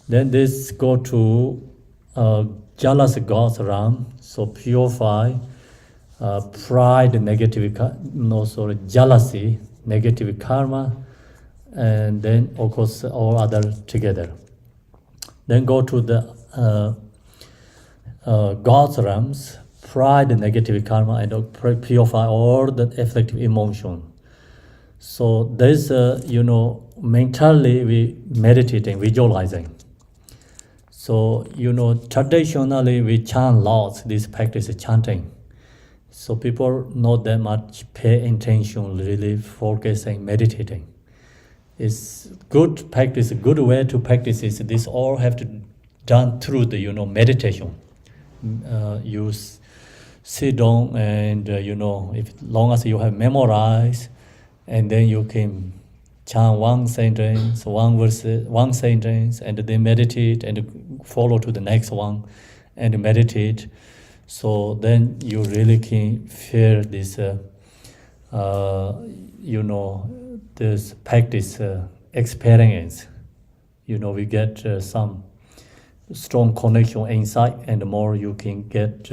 Then this go to jealous gods realm. So purify pride, jealousy, negative karma, and then of course all other together. Then go to the God's realms, pride, negative karma, and purify all the afflictive emotion. So there's mentally we meditating, visualizing. So traditionally we chant lots. This practice is chanting. So people not that much pay attention, really focusing, meditating. It's good practice, a good way to practice is this all have to done through the meditation. You sit down and if long as you have memorized, and then you can chant one sentence, one verse, one sentence, and then meditate and follow to the next one, and meditate. So then you really can feel this, this practice experience. We get some strong connection inside, and the more you can get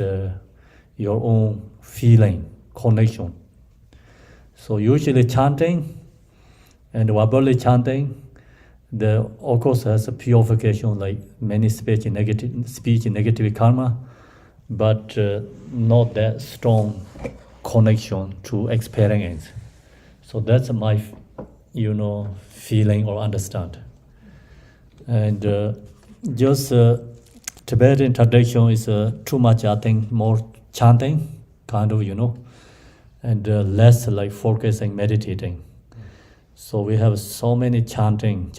your own feeling, connection. So usually chanting and verbally chanting, of course has a purification like many speech negative karma, but not that strong connection to experience. So that's my, feeling or understand. And just Tibetan tradition is too much, I think, more chanting, kind of, and less like focusing, meditating. So we have so many chanting,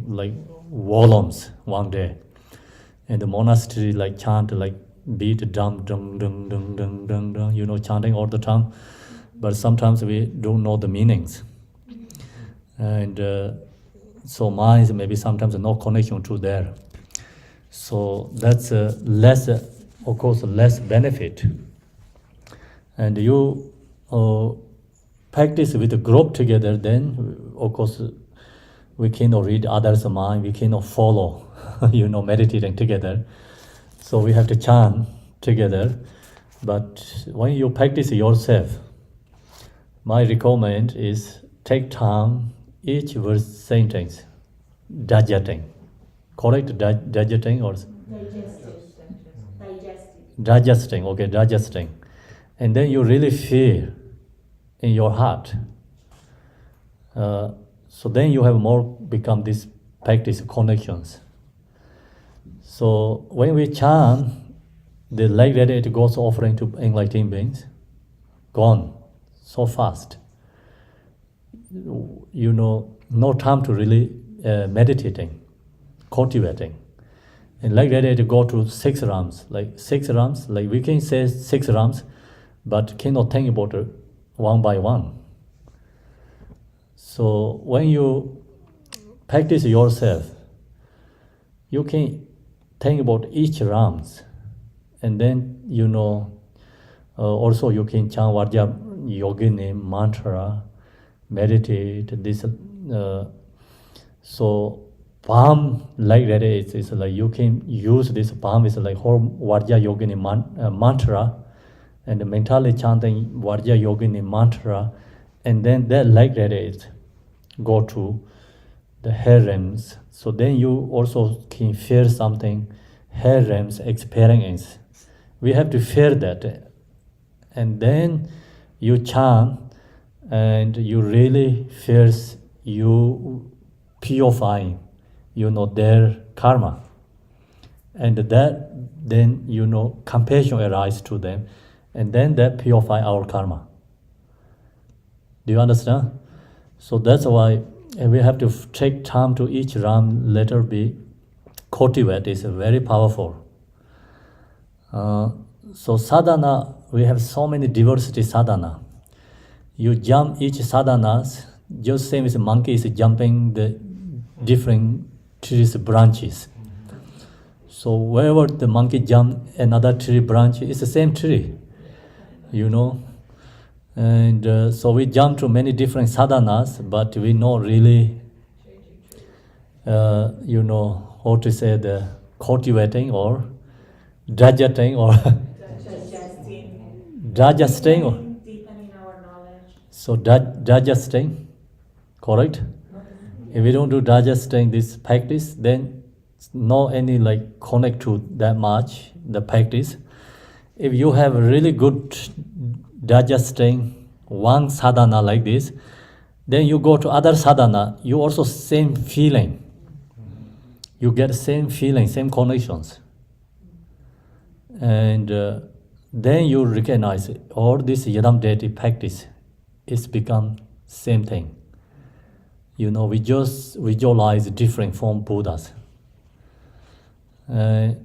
like volumes one day. And the monastery like chant, like beat dum dum dum dum dum dum dum, chanting all the time. But sometimes we don't know the meanings. And so mine is maybe sometimes no connection to there. So that's less, of course, less benefit. And you practice with the group together, then of course we cannot read others' mind, we cannot follow, meditating together. So we have to chant together. But when you practice yourself, my recommend is take time, each verse sentence, digesting. Correct? Digesting or? Digesting, okay, digesting. And then you really feel in your heart. So then you have more become this practice connections So when we chant, the leg radiated goes offering to enlightened beings, gone so fast. No time to really meditating, cultivating. And leg radiated go to 6 realms, like we can say 6 realms, but cannot think about it one by one. So when you practice yourself, you can think about each realms, and then also you can chant Vajrayogini mantra, meditate this. So palm like that is like you can use this palm is like whole Vajrayogini mantra, and mentally chanting Vajrayogini mantra, and then that like that is go to the hair realms. So then you also can feel something, hair realms experience. We have to feel that, and then you chant, and you really feel you purifying, their karma, and that then compassion arises to them, and then that purify our karma. Do you understand? So that's why we have to take time to each ram, let her be cultivate. Is very powerful. So sadhana, we have so many diversity sadhana. You jump each sadhanas, just same as a monkey is jumping the different trees branches. So wherever the monkey jump another tree branch, it's the same tree, And so we jump to many different sadhanas, but we not really, how to say, the cultivating or digesting or digesting or Deepening our knowledge. so digesting, correct? If we don't do digesting this practice, then no any like connect to that much the practice. If you have really good digesting one sadhana like this, then you go to other sadhana, you also same feeling. You get same feeling, same connections. And then you recognize all this Yadam deity practice is become same thing. We just visualize different form Buddhas. I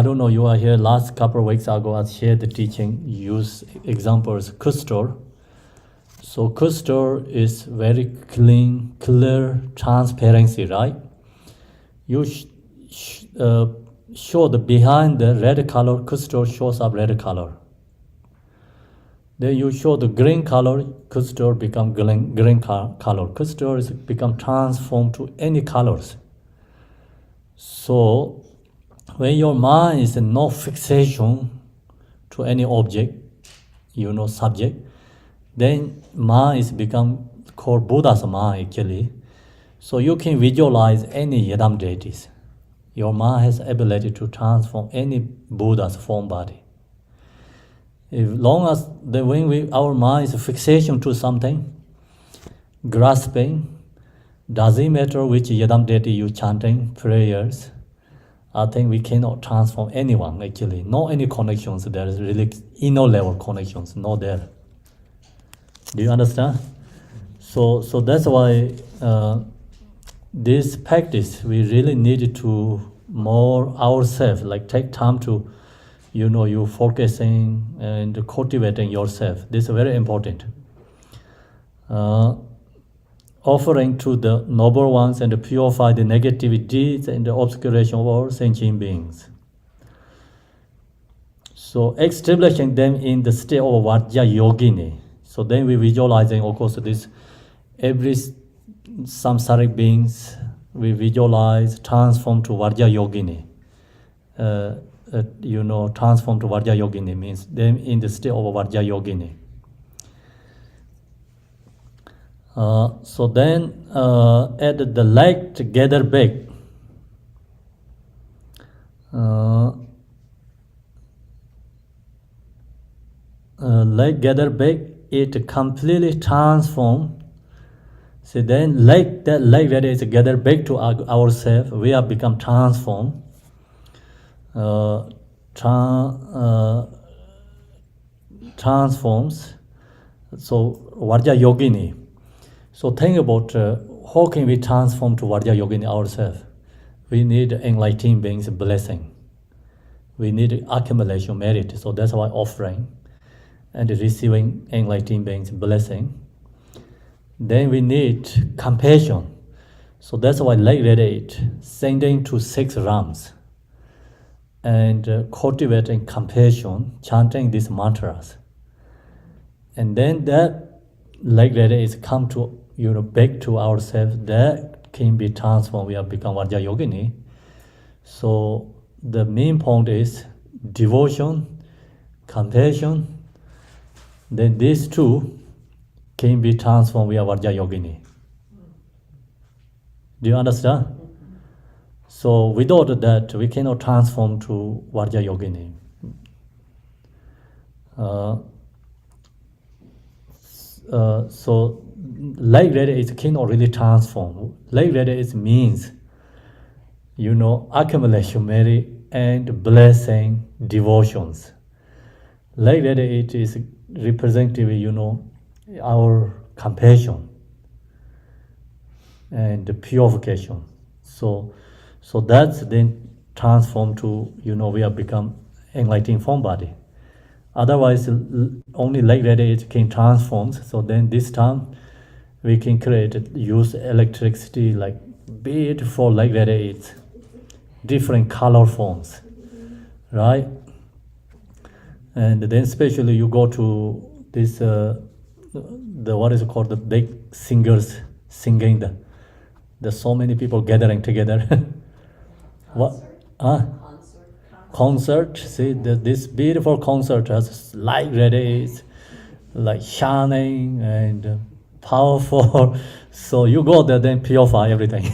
don't know, you are here last couple of weeks ago, I shared the teaching, use examples, crystal. So crystal is very clean, clear, transparency, right? You show the behind the red color, crystal shows up red color. Then you show the green color, crystal become green color. Crystal is become transformed to any colors. So when your mind is no fixation to any object, subject, then mind is become called Buddha's mind actually. So you can visualize any Yadam deities. Your mind has ability to transform any Buddha's form body. As long as when our mind is fixation to something, grasping, doesn't matter which Yadam deity you chanting, prayers, I think we cannot transform anyone actually. No any connections, there is really inner level connections, not there. Do you understand? So that's why this practice, we really need to more ourselves, like take time to, you focusing and cultivating yourself. This is very important. Offering to the noble ones and purify the negative deeds and the obscuration of all sentient beings. So establishing them in the state of Vajrayogini. So then we visualizing, of course, this every samsaric beings we visualize transform to Vajrayogini. Transform to Vajrayogini means them in the state of Vajrayogini. So then at the leg together back, leg gather back, it completely transform. So then that leg that is gathered back to ourselves, we have become transformed. transforms. So Vajrayogini. So think about how can we transform to Vajrayogini ourselves. We need enlightened beings' blessing. We need accumulation merit. So that's why offering and receiving enlightened beings' blessing. Then we need compassion. So that's why like radiate, sending to 6 realms and cultivating compassion, chanting these mantras. And then that like radiate come to back to ourselves, that can be transformed. We have become Vajrayogini. So the main point is devotion, compassion. Then these two can be transformed. We are Vajrayogini. Do you understand? So without that, we cannot transform to Vajrayogini. So like radiate cannot really transform. Like radiate means, accumulation merit and blessing devotions. Like radiate is representative, our compassion and purification. So that's then transformed to, we have become enlightened form body. Otherwise, only like radiate can transform. So then this time, we can use electricity like beautiful like radiates, different color forms, right? And then especially you go to this, the what is it called, the big singers singing, there's so many people gathering together. What? Concert. See, this beautiful concert has light radiates, like shining and powerful. So you go there, then purify everything.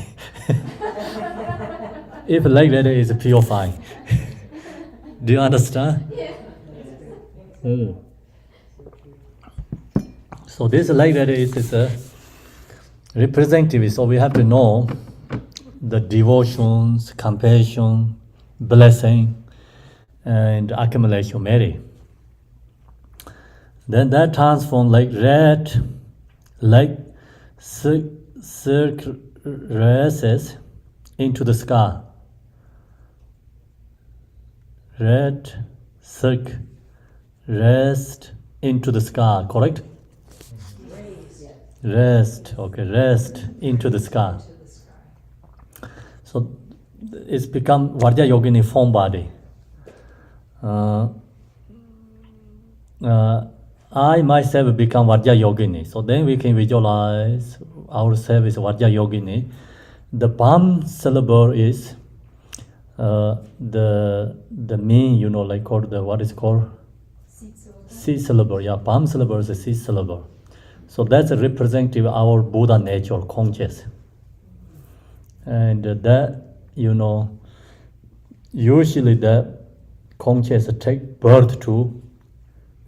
If like that is purifying. Do you understand? Yeah. So this like that is a representative. So we have to know the devotions, compassion, blessing, and accumulation merit. Then that transforms like red, like circuses into the sky. Red silk rest into the sky, correct? Rest, okay, rest into the sky. So it's become Vajrayogini form body. I myself become Vajrayogini. So then we can visualize ourselves as Vajrayogini. The palm syllable is the main, like called the what is called C syllable. Yeah, palm syllable is a C syllable. So that's a representative of our Buddha nature, conscious. And that, usually the conscious take birth to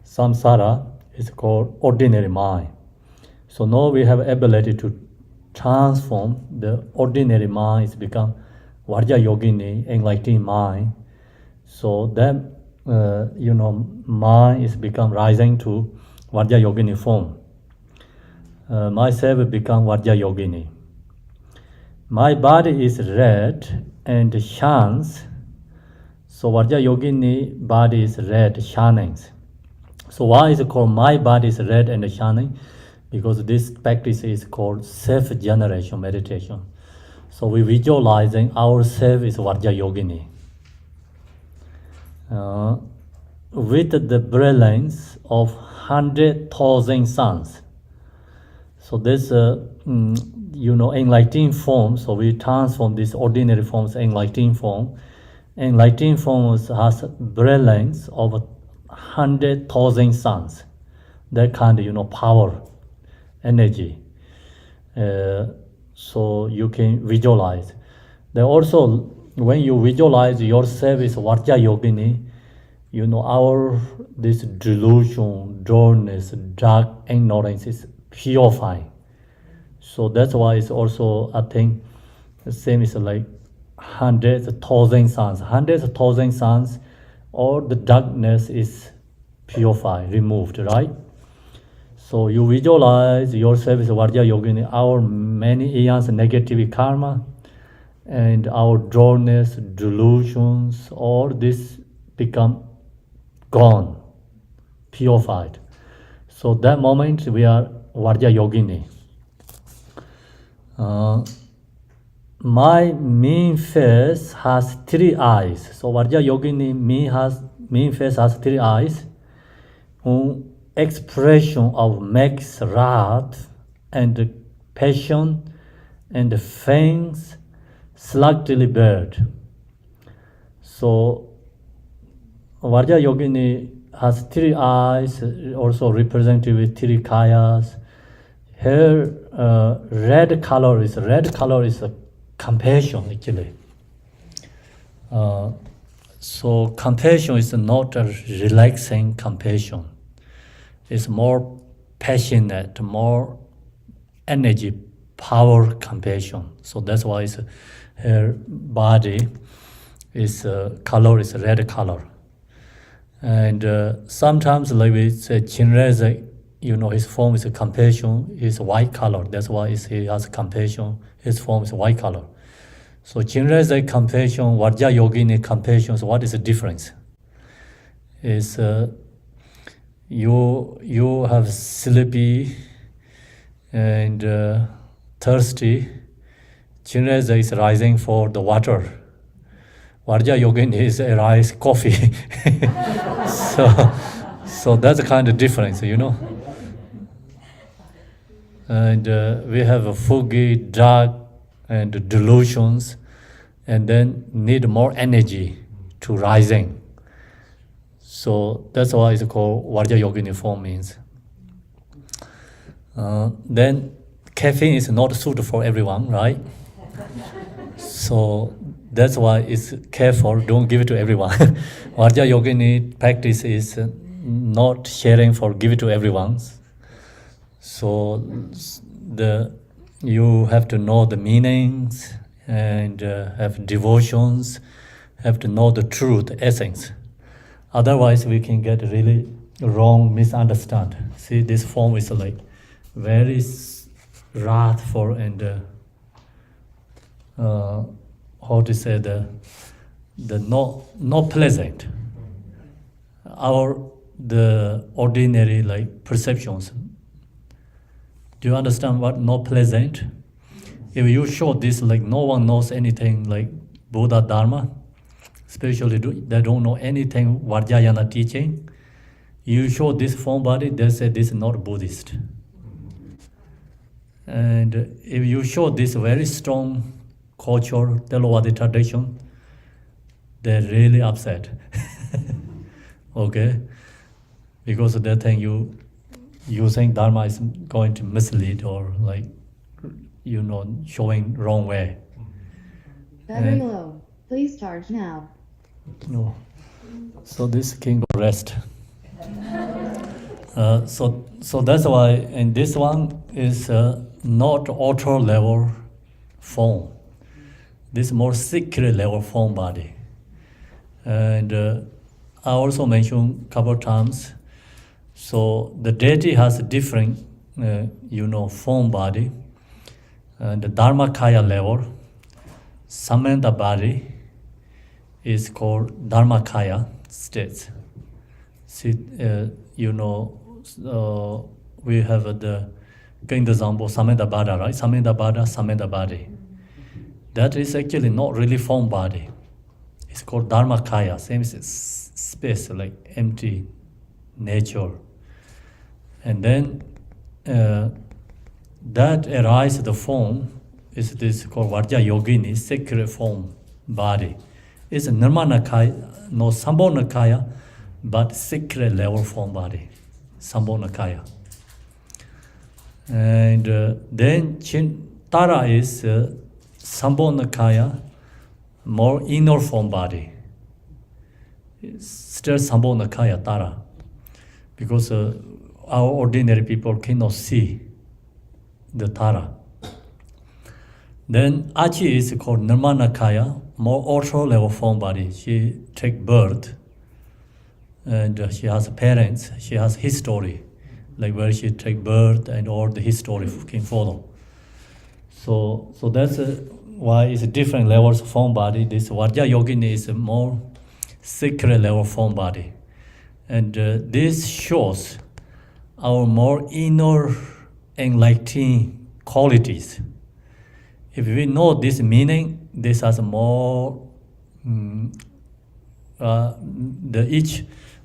samsara is called ordinary mind. So now we have ability to transform the ordinary mind is become Vajrayogini, enlightened mind. So that, mind is become rising to Vajrayogini form. Myself become Vajrayogini. My body is red and shines. So Vajrayogini body is red, shining. So why is it called my body is red and shining? Because this practice is called self-generation meditation. So we visualizing ourselves is Vajrayogini. With the brilliance of 100,000 suns. So this, enlightened form, so we transform this ordinary forms enlightened form. Enlightened form has brilliance of 100,000 suns. That kind of, power, energy. So you can visualize. Then also, when you visualize yourself as Vajrayogini, our this delusion, dullness, dark ignorance is purifying. So that's why it's also, I think, the same is like hundreds of thousand suns. Hundreds of thousand suns, all the darkness is purified, removed, right? So you visualize yourself as Vajrayogini, our many eons negative karma and our dullness, delusions, all this become gone, purified. So that moment we are Vajrayogini. My mean face has 3 eyes. So Vajrayogini mean face has 3 eyes. Expression of makes wrath and passion and fangs slightly bared. So Vajrayogini has 3 eyes, also represented with 3 kayas. Here, red color is a compassion actually. So compassion is not a relaxing compassion. It's more passionate, more energy, power compassion. So that's why her body is color is red color. And sometimes like we say Chinreze, his form is a compassion, is white color. That's why he has compassion, his form is white color. So Chinreze compassion, Vajrayogini compassion, so what is the difference? Is you have sleepy and thirsty. Chinreze is rising for the water. Vajrayogini is rice coffee. so that's the kind of difference, And we have a foggy, dark, and delusions, and then need more energy to rising. So that's why it's called Vajrayogini form means. Then caffeine is not suitable for everyone, right? So that's why it's careful, don't give it to everyone. Vajrayogini practice is not sharing for give it to everyone. So you have to know the meanings and have devotions, have to know the truth, essence. Otherwise, we can get really wrong, misunderstand. See, this form is like very wrathful and how to say the not pleasant. The ordinary like perceptions. Do you understand what not pleasant? If you show this like no one knows anything like Buddha Dharma, especially they don't know anything Vajrayana teaching, you show this form body, they say this is not Buddhist. And if you show this very strong culture, Theravada tradition, they're really upset. Okay? Because they think you think Dharma is going to mislead or like, showing wrong way. Battery low. Please charge now. No. So this can go rest. So that's why, and this one is not auto level form. This more secret level form body. And I also mentioned a couple of times. So the deity has a different, form body. And the Dharmakaya level, Samantha body is called Dharmakaya states. See, we have the example Samantha Bada, right? Samantha Bada body. That is actually not really form body. It's called Dharmakaya, same space, like empty nature. And then that arises the form is this called Vajrayogini, sacred form body. It's a Nirmanakaya, no Sambhonakaya, but sacred level form body, Sambhonakaya. And then Tara is Sambhonakaya, more inner form body. It's still Sambhonakaya Tara, because our ordinary people cannot see the Tara. Then Achi is called Nirmanakaya, more ultra level form body. She take birth, and she has parents. She has history, like where she take birth and all the history can follow. So that's why it's different levels of form body. This Vajrayogini is a more secret level form body, and this shows our more inner enlightening qualities. If we know this meaning, this has more, each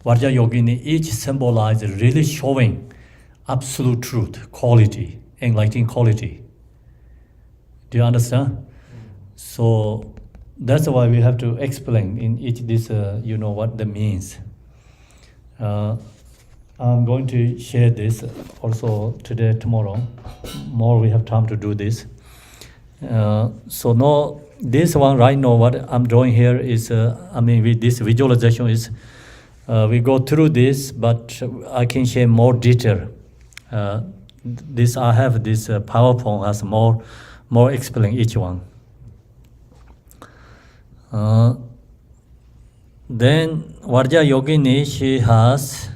Vajrayogini, each symbolize really showing absolute truth, quality, enlightening quality. Do you understand? So that's why we have to explain in each this, what that means. I'm going to share this also today, tomorrow. More we have time to do this. So now this one right now, what I'm drawing here is, with this visualization is, we go through this, but I can share more detail. This I have this PowerPoint has more explain each one. Then Vajrayogini, she has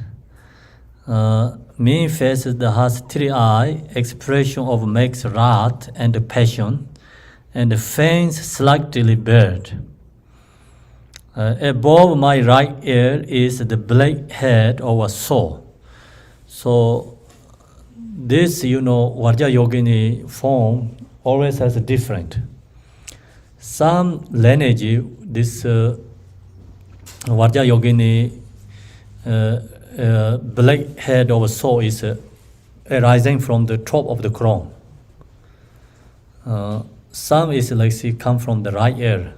main face that has 3 eyes, expression of makes wrath and passion, and fangs slightly bared. Above my right ear is the black head of a saw. So this, Vajrayogini form always has a different. Some lineage, this Vajrayogini black head of a saw is arising from the top of the crown. Some is like she come from the right ear.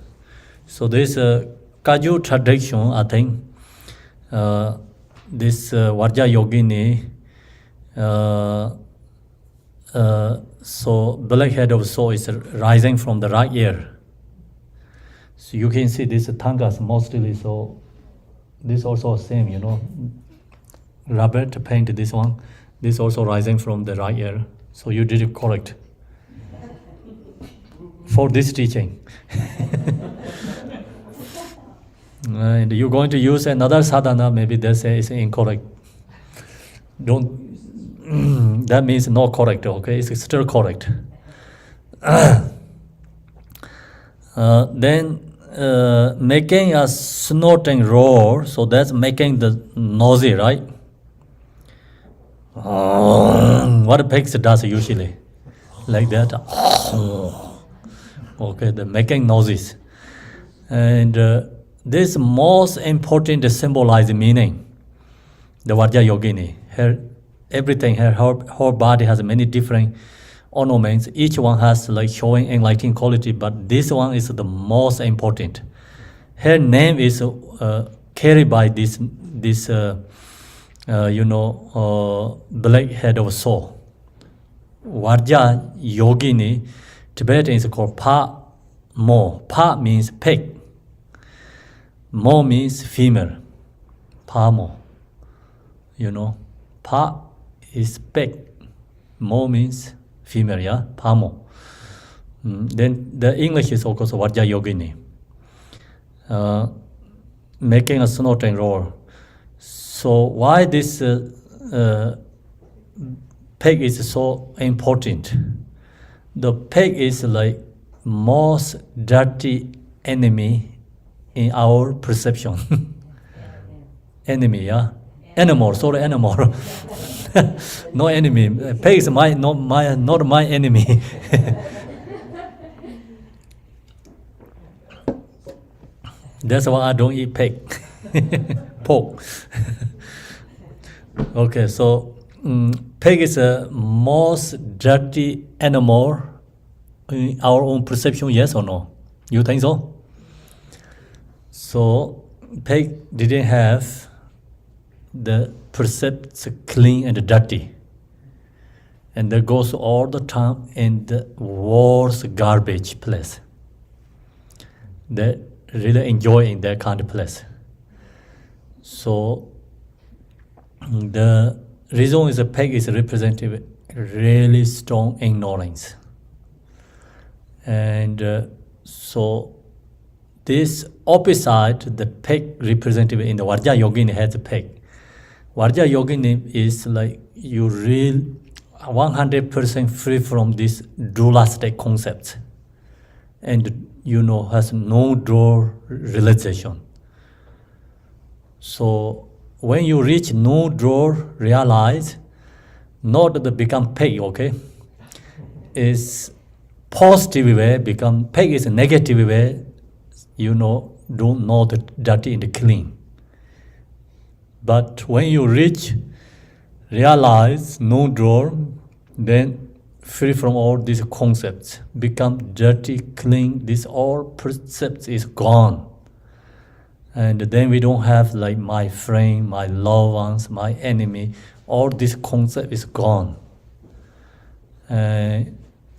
So this Kaju tradition, I think, this Vajrayogini, so black head of saw is rising from the right ear. So you can see this tangas mostly, so this also same, Robert paint this one. This also rising from the right ear. So you did it correct for this teaching. And you're going to use another sadhana, maybe they say it's incorrect. Don't, that means not correct, okay? It's still correct. Then making a snorting roar, so that's making the noisy, right? What pigs does usually? Like that. Okay, the making noises. And this most important symbolizing meaning, the Vajrayogini. Her whole body has many different ornaments. Each one has like showing enlightening quality, but this one is the most important. Her name is carried by this black head of soul. Vajrayogini, Tibetan is called Pa Mo. Pa means pig. Mo means female. Pa Mo. Pa is pig. Mo means female, yeah? Pa Mo. Then the English is also Vajrayogini. Making a snorting roar. So why this pig is so important? The pig is like most dirty enemy in our perception. Enemy, yeah? Animal, sorry, animal. No enemy. Pig is not my enemy. That's why I don't eat pig. Pork. Okay, so pig is the most dirty animal in our own perception, yes or no? You think so? So pig didn't have the percepts clean and dirty, and that goes all the time in the worst garbage place. They really enjoy in that kind of place. So the reason is the pig is representative really strong ignorance. And so this opposite, the pig representative in the Vajrayogini has a pig. Vajrayogini is like you real 100% free from this dualistic concepts, and has no draw realization. So when you reach no draw realize, not the become pig, okay, is positive way, become pig is a negative way, don't know the dirty and the clean. But when you reach realize no draw, then free from all these concepts, become dirty, clean, this all percepts is gone. And then we don't have like my friend, my loved ones, my enemy, all this concept is gone.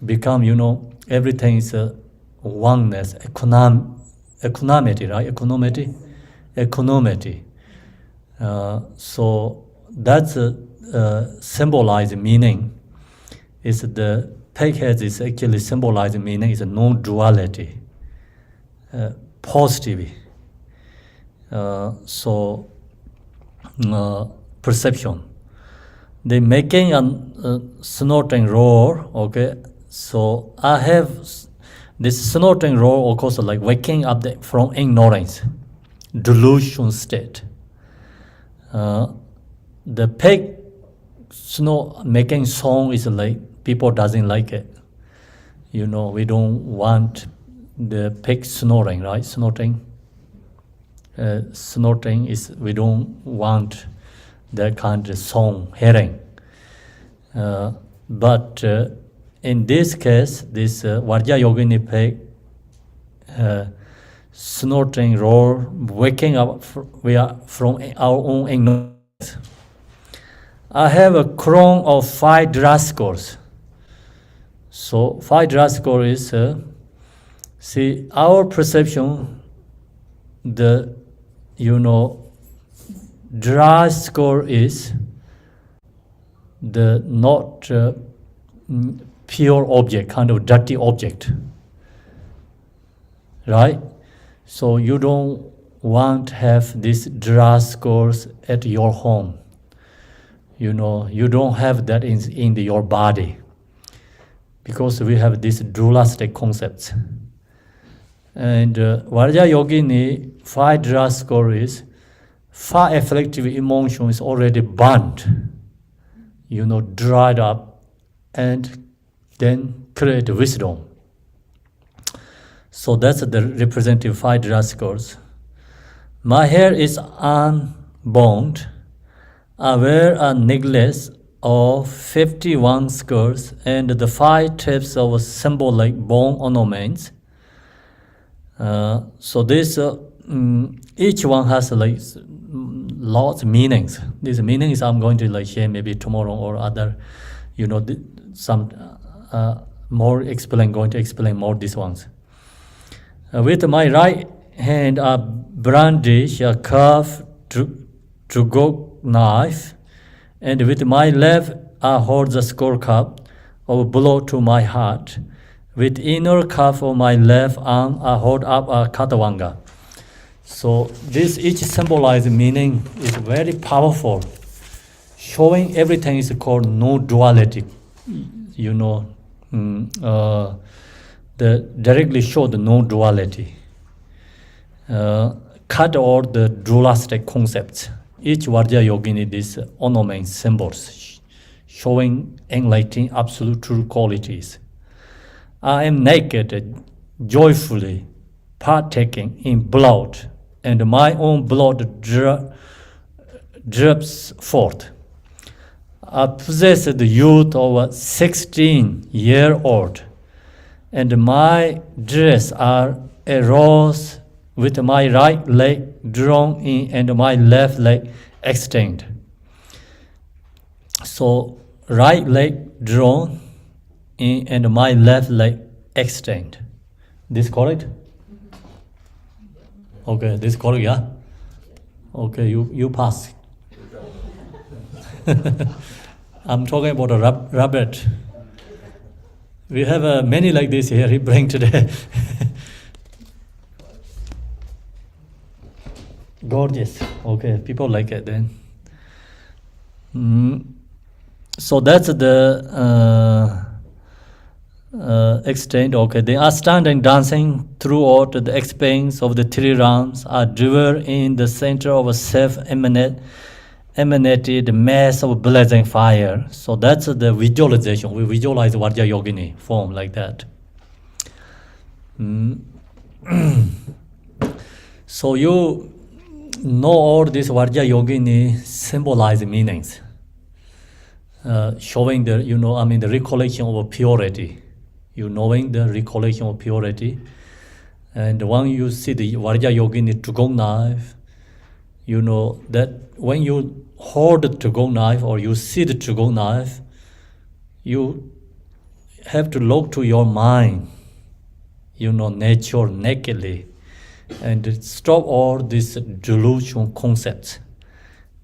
Become, everything is a oneness, equanimity, right? Equanimity. So that's a symbolized meaning. Is the pig head is actually symbolized meaning is a non-duality, positive. So perception. They making a snorting roar. Okay, so I have this snorting roar, of course, like waking up from ignorance, delusion state. The pig making song is like people doesn't like it. We don't want the pig snoring, right? Snorting is we don't want that kind of song hearing. But in this case, this Vajrayogini pig snorting roar, waking up from our own ignorance. I have a crown of 5 rascals. So 5 rascals is, see, our perception, the, dry score is the not pure object, kind of dirty object, right? So you don't want to have these dry scores at your home. You don't have that in your body, because we have these dualistic concepts. And Vajrayogini, 5 dry score is 5 afflictive emotion is already burnt, dried up, and then create wisdom. So that's the representative 5 dry scores. My hair is unbound. I wear a necklace of 51 scores and the 5 types of symbolic bone ornaments. So this each one has like lots of meanings. These meanings I'm going to share maybe tomorrow or other, some more going to explain more these ones. With my right hand I brandish a curved trugok knife, and with my left I hold the skull cup of blow to my heart. With inner cuff of my left arm I hold up a katawanga. So this each symbolized meaning is very powerful, showing everything is called no duality. Directly show the no duality. Cut all the dualistic concepts. Each Vajrayogini these ornament symbols, showing enlightening absolute true qualities. I am naked, joyfully partaking in blood, and my own blood drips forth. I possess the youth of a 16-year-old, and my dress are a rose with my right leg drawn in and my left leg extended. So right leg drawn in and my left leg extended. This correct? Okay, this correct, yeah? Okay, you pass. I'm talking about a rabbit. We have many like this here. He bring today. Gorgeous. Okay, people like it then. So that's the extent. Okay, they are standing, dancing throughout the expanse of the three realms, are driven in the center of a emanated mass of blazing fire. So that's the visualization. We visualize Vajrayogini form like that. So you know all these Vajrayogini symbolize meanings, showing the the recollection of purity. You knowing the recollection of purity, and when you see the Vajrayogini Tugong knife, you know that when you hold the Tugong knife or you see the Tugong knife, you have to look to your mind, nature nakedly, and stop all these delusion concepts.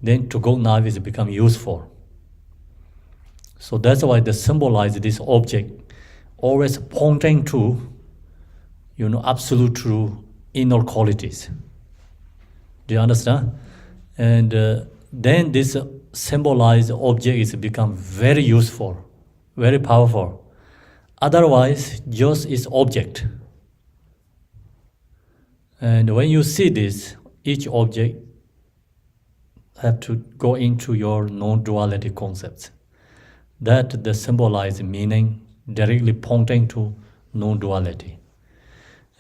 Then Tugong knife is become useful. So that's why they symbolize this object, always pointing to, absolute true inner qualities. Do you understand? And then this symbolized object is become very useful, very powerful. Otherwise, just is object. And when you see this, each object have to go into your non-duality concepts. That the symbolized meaning directly pointing to non-duality.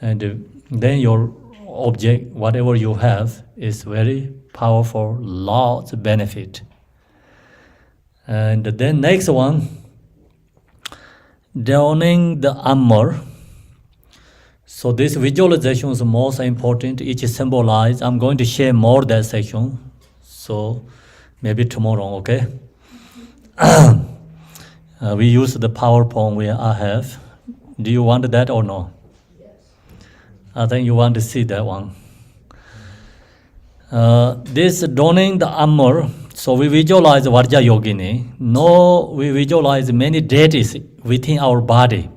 And then your object, whatever you have, is very powerful, lots of benefit. And then next one, donning the armor. So this visualization is most important. Each symbolize. I'm going to share more that section. So maybe tomorrow, okay? We use the PowerPoint where I have. Do you want that or no? Yes. I think you want to see that one. This donning the armor. So we visualize Vajrayogini. No, we visualize many deities within our body.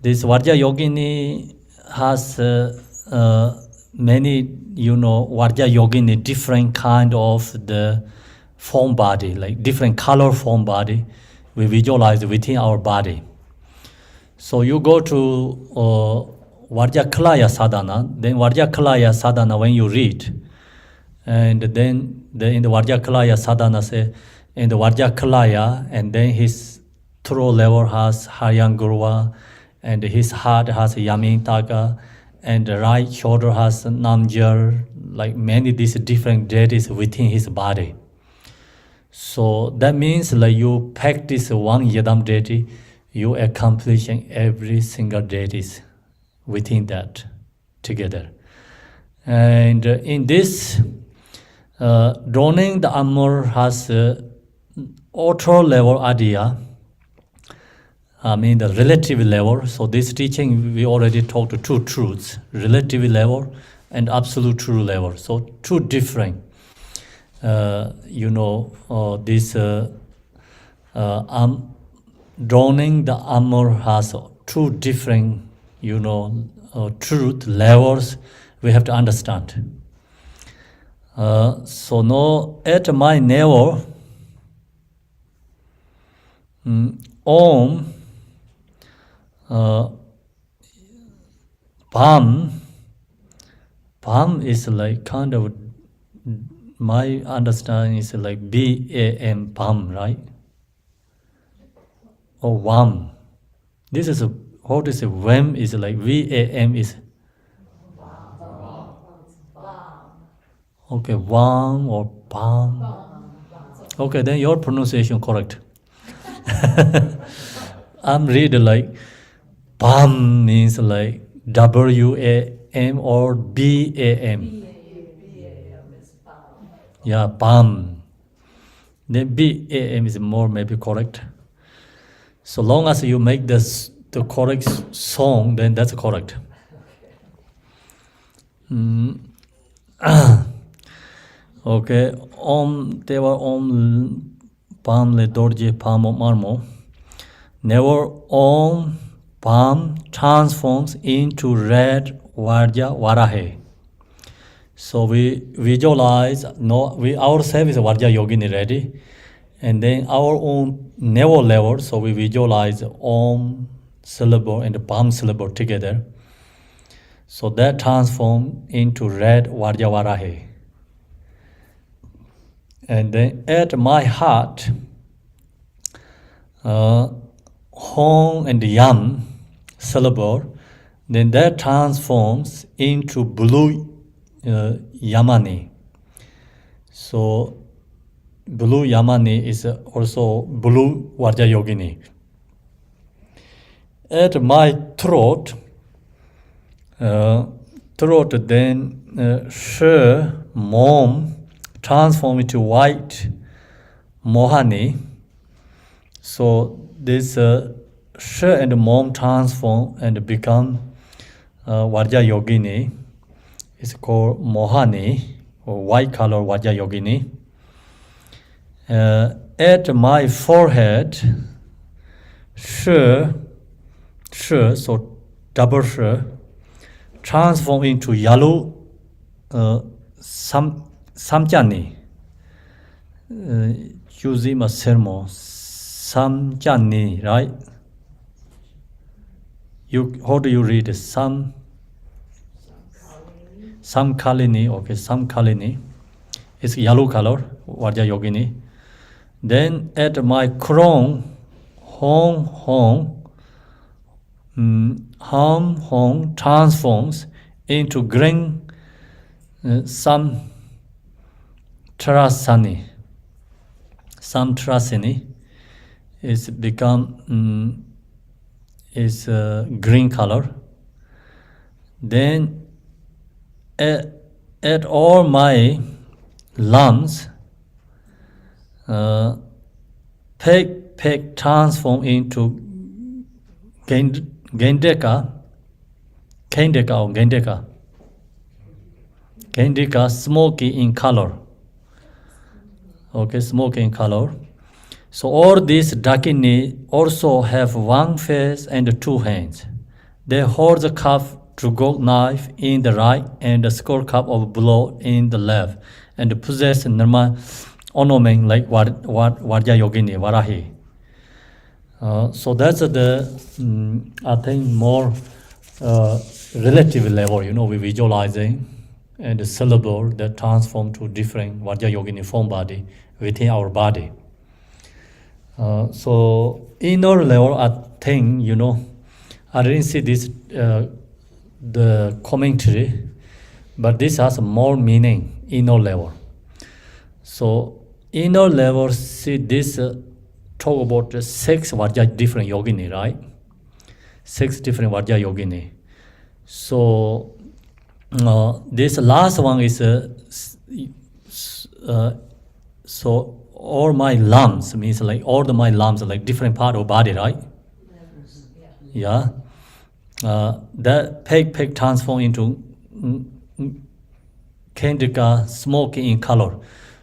This Vajrayogini has many, Vajrayogini, different kind of the form body, like different color form body. We visualize within our body. So you go to Vajrakalaya sadhana, then Vajrakalaya sadhana when you read, and then in the Vajrakalaya sadhana say, in the Vajrakalaya, and then his throat level has Haryangurva, and his heart has Yamintaka, and the right shoulder has Namjar, like many these different deities within his body. So that means like you practice one Yadam deity, you accomplishing every single deities within that together. And in this, donning the armor has auto level idea, the relative level. So this teaching, we already talked to two truths, relative level and absolute true level. So two different, this donning the armor has two different, truth levels we have to understand. So now at my level, Om, Bam is like kind of, my understanding is like B-A-M, Bam, right? Or Vam. This is what is Vam is like V-A-M is. Okay, Vam or Bam. Okay, then your pronunciation correct. I'm reading like Bam means like W-A-M or B-A-M. Yeah, Bam. Then B-A-M is more maybe correct. So long as you make the correct song, then that's correct. Okay, Om Deva Om Pam Le Dorje Pam Marmo. never Om palm transforms into red Vajra Varahe. So we visualize, we ourselves is Vajrayogini ready, and then our own navel level, so we visualize Om syllable and the palm syllable together. So that transform into red Vajra Varahe. And then at my heart, Hong and Yam syllable, then that transforms into blue Yamani. So blue Yamani is also blue Vajrayogini. At my throat, then She, Mom, transform into white Mohani. So this She and Mom transform and become Vajrayogini. It's called Mohani, or white color Vajrayogini. At my forehead, She, so double She, transform into yellow Samjani. Using a sermon, Samjani, right? How do you read it? Samkalini, okay, Samkalini. It's yellow color, Vajrayogini. Then at my crown, Hong transforms into green Samtrasani. Samtrasini is become is green color. Then at all my lungs, peg transform into Gendeka, smoky in color. Okay, smoky in color. So all these Dakini also have one face and two hands. They hold the cup to gold knife in the right and the skull cup of blood in the left, and possess normal ornament like Vajrayogini, Varahi. So that's the, I think, more relative level, we visualizing and the syllable that transform to different Vajrayogini form body within our body. So inner level, I think, I didn't see this, the commentary, but this has more meaning, inner level. So inner level, see this, talk about the 6 different yogini, right? 6 different Vajrayogini. So this last one is, so all my lumps means like all my lumps are like different part of body, right? Yeah. That peg transform into Kendika, smoky in color.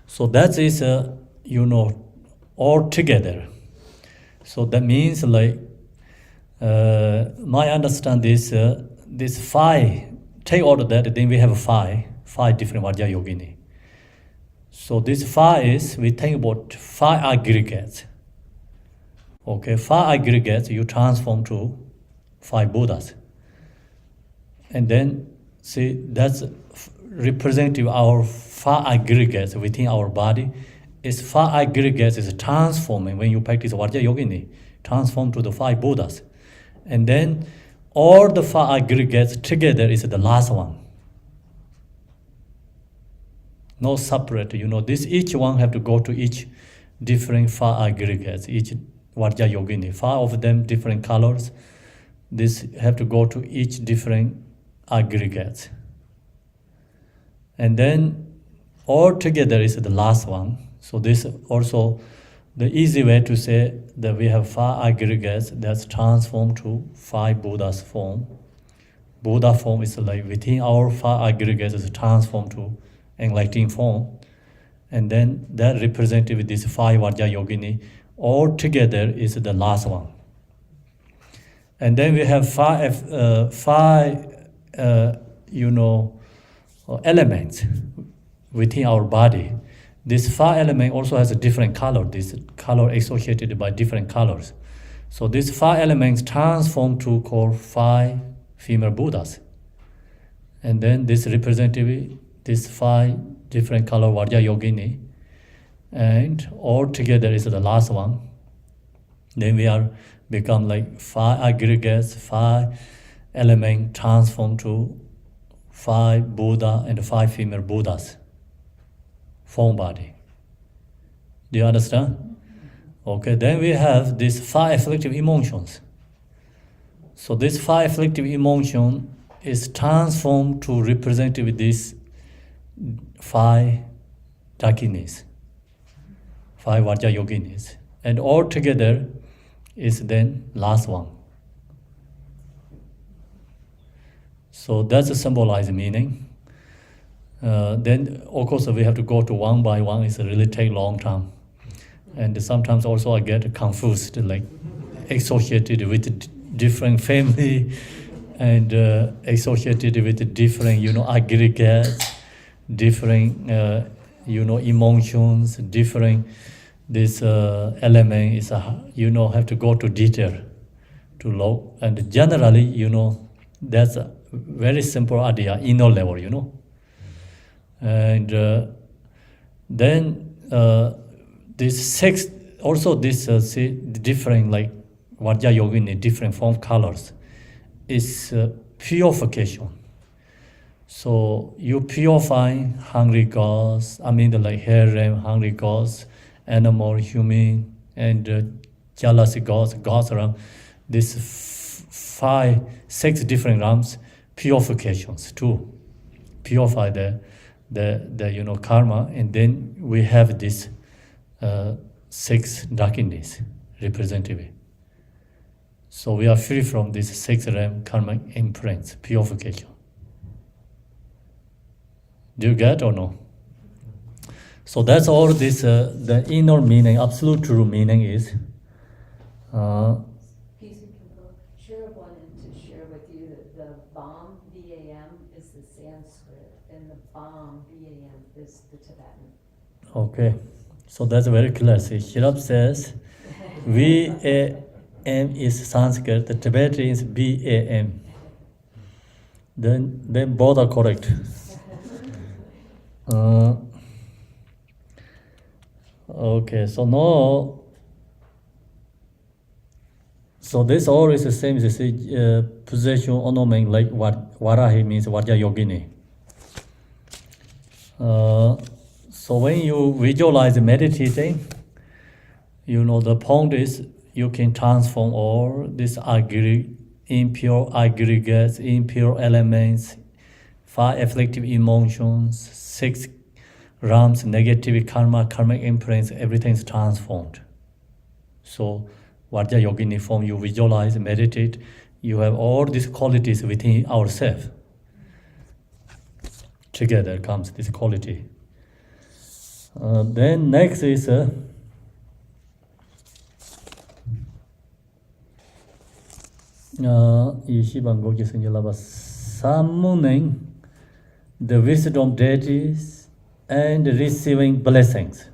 So that is, all together. So that means like, my understanding is this 5, take all of that, then we have 5 different Vajrayogini. So this 5 is, we think about 5 aggregates. Okay, 5 aggregates you transform to 5 Buddhas. And then, see, that's representative our 5 aggregates within our body. Is 5 aggregates is transforming when you practice Vajrayogini, transform to the 5 Buddhas. And then all the 5 aggregates together is the last one. No separate, this each one have to go to each different 5 aggregates, each Vajrayogini. 5 of them different colors. This have to go to each different aggregates. And then all together is the last one. So this also the easy way to say that we have 5 aggregates that's transformed to 5 Buddha's form. Buddha form is like within our 5 aggregates is transformed to enlightening form. And then that represented with these 5 Vajrayogini all together is the last one. And then we have five elements within our body. This 5 element also has a different color. This color associated by different colors. So these 5 elements transform to called 5 female Buddhas. And then this representative, this 5 different color Vajrayogini, and all together is the last one. Then we are become like 5 aggregates, 5 elements transform to 5 Buddha and 5 female Buddhas. Form body. Do you understand? Okay, then we have these 5 afflictive emotions. So this 5 afflictive emotion is transformed to represent with these 5 dakinis, 5 Vajrayoginis. And all together is then last one. So that's a symbolized meaning. Then of course we have to go to one by one. It's really take long time, and sometimes also I get confused, like associated with different family, and associated with different aggregates, different emotions, different this element is have to go to detail to low, and generally that's a very simple idea, inner level, and then this 6 also this different like Vajrayogini, different form colors is purification. So you purify hungry gods, like harem, hungry gods, animal, human, and jealousy gods around. This 6 different realms, purifications too. Purify the karma, and then we have this 6 dakinis representative. So we are free from this 6 realm karmic imprints, purification. Do you get or no? So that's all this, the inner meaning, absolute true meaning is. Peace and Khenpo. Sheriff wanted to share with you that the BAM, B-A-M, is the Sanskrit, and the BAM, B-A-M, is the Tibetan. Okay, so that's very clear. See, Shirab says V-A-M is Sanskrit, the Tibetan is B-A-M. Then both are correct. Okay, so now, so this all is the same. This is possession ornament, like what Varahi means, Vajrayogini. So when you visualize meditating, the point is you can transform all these impure aggregates, impure elements, 5 afflictive emotions, 6 realms, negative karma, karmic imprints, everything is transformed. So Vajrayogini form, you visualize, meditate, you have all these qualities within ourselves. Together comes this quality. Then next is summoning the wisdom deities and receiving blessings.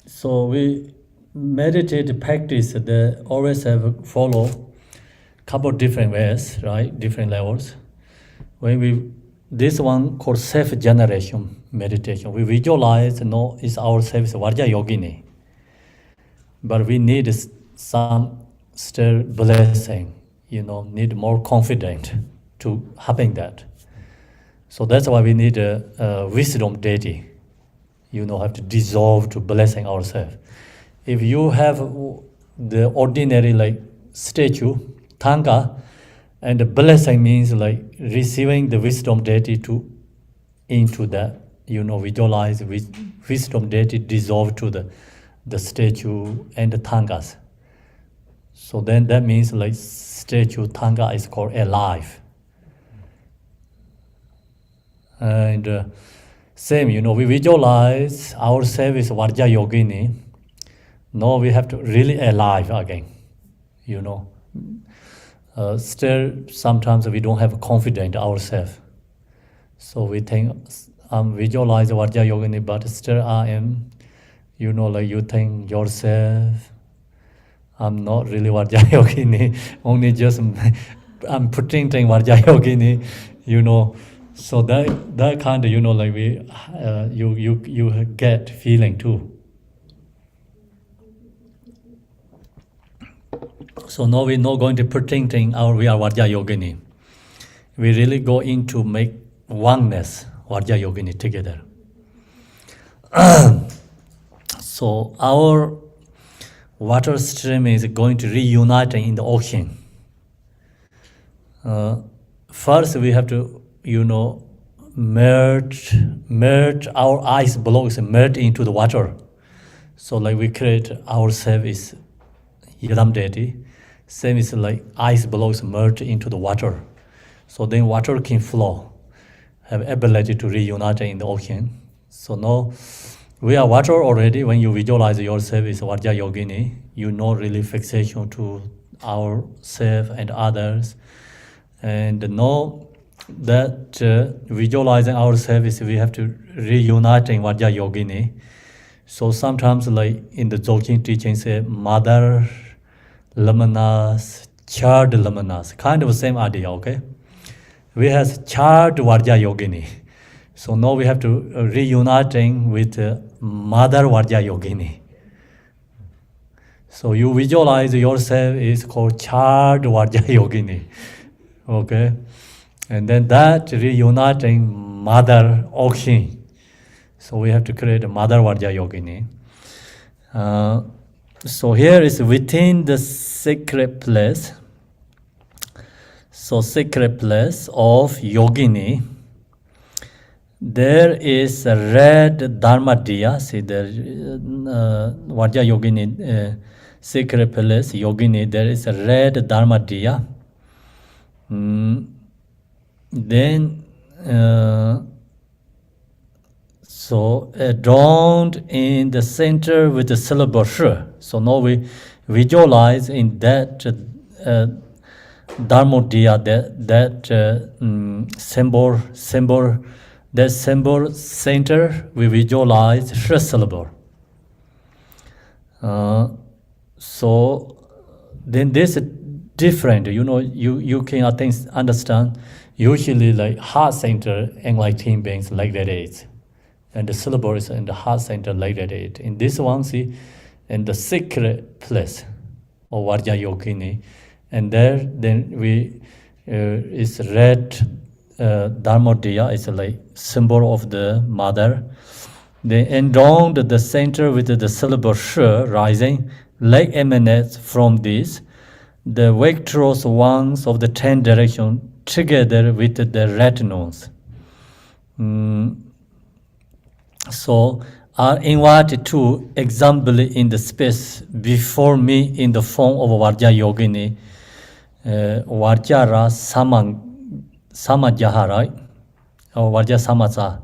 So we meditate practice, they always have follow couple different ways, right? Different levels. This one called self-generation meditation. We visualize, it's ourselves, Vajrayogini. But we need some still blessing, need more confident to happen that. So that's why we need a wisdom deity. Have to dissolve to blessing ourselves. If you have the ordinary like statue, Thanga, and the blessing means like receiving the wisdom deity into that, visualize with wisdom deity dissolve to the statue and the Thangas. So then that means like statue Thanga is called alive. And same, we visualize ourselves as Vajrayogini, Now we have to really alive again, you know. Still, sometimes we don't have confidence ourselves. So we think, visualize Vajrayogini, but still I am, you know, like you think yourself, I'm not really Vajrayogini, only just I'm pretending Vajrayogini, you know. So that kind of, you know, like you get feeling too. So now we're not going to pretending we are Vajrayogini. We really go into make oneness Vajrayogini together. So our water stream is going to reunite in the ocean. First, we have to, you know, merge our ice blocks, merge into the water. So like we create ourselves is Yadam Deity. Same is like ice blocks merge into the water. So then water can flow, have ability to reunite in the ocean. So now we are water already. When you visualize yourself as Vajrayogini, you know really fixation to ourself and others. And know that visualizing ourselves, we have to reunite in Vajrayogini. So sometimes like in the Dzogchen teaching say mother lamanas, child lamanas, kind of the same idea, okay? We have child Vajrayogini. So now we have to reuniting with mother Vajrayogini. So you visualize yourself is called child Vajrayogini, okay? And then that reuniting mother ocean. So we have to create a mother Vajrayogini. So here is within the sacred place. So sacred place of Yogini, there is a red Dharma Diya. See the Vajrayogini sacred place Yogini. There is a red Dharma Diya. Then so adorned in the center with the syllable sh. So now we visualize in that Dharma Diya, that symbol center, we visualize sh syllable. So then this is different, you know, you can I think understand. Usually like heart center enlightened beings like that is. And the syllable is in the heart center like that is. In this one, see, in the sacred place of Vajrayogini, and there then we is red Dharma Diya is like symbol of the mother. They endowed the center with the syllable sh rising, like emanates from this, the victorious ones of the 10 directions together with the retinues. So are invited to example in the space before me in the form of Vajrayogini, Vajra Samajaha, right? Or Vajra Samaja.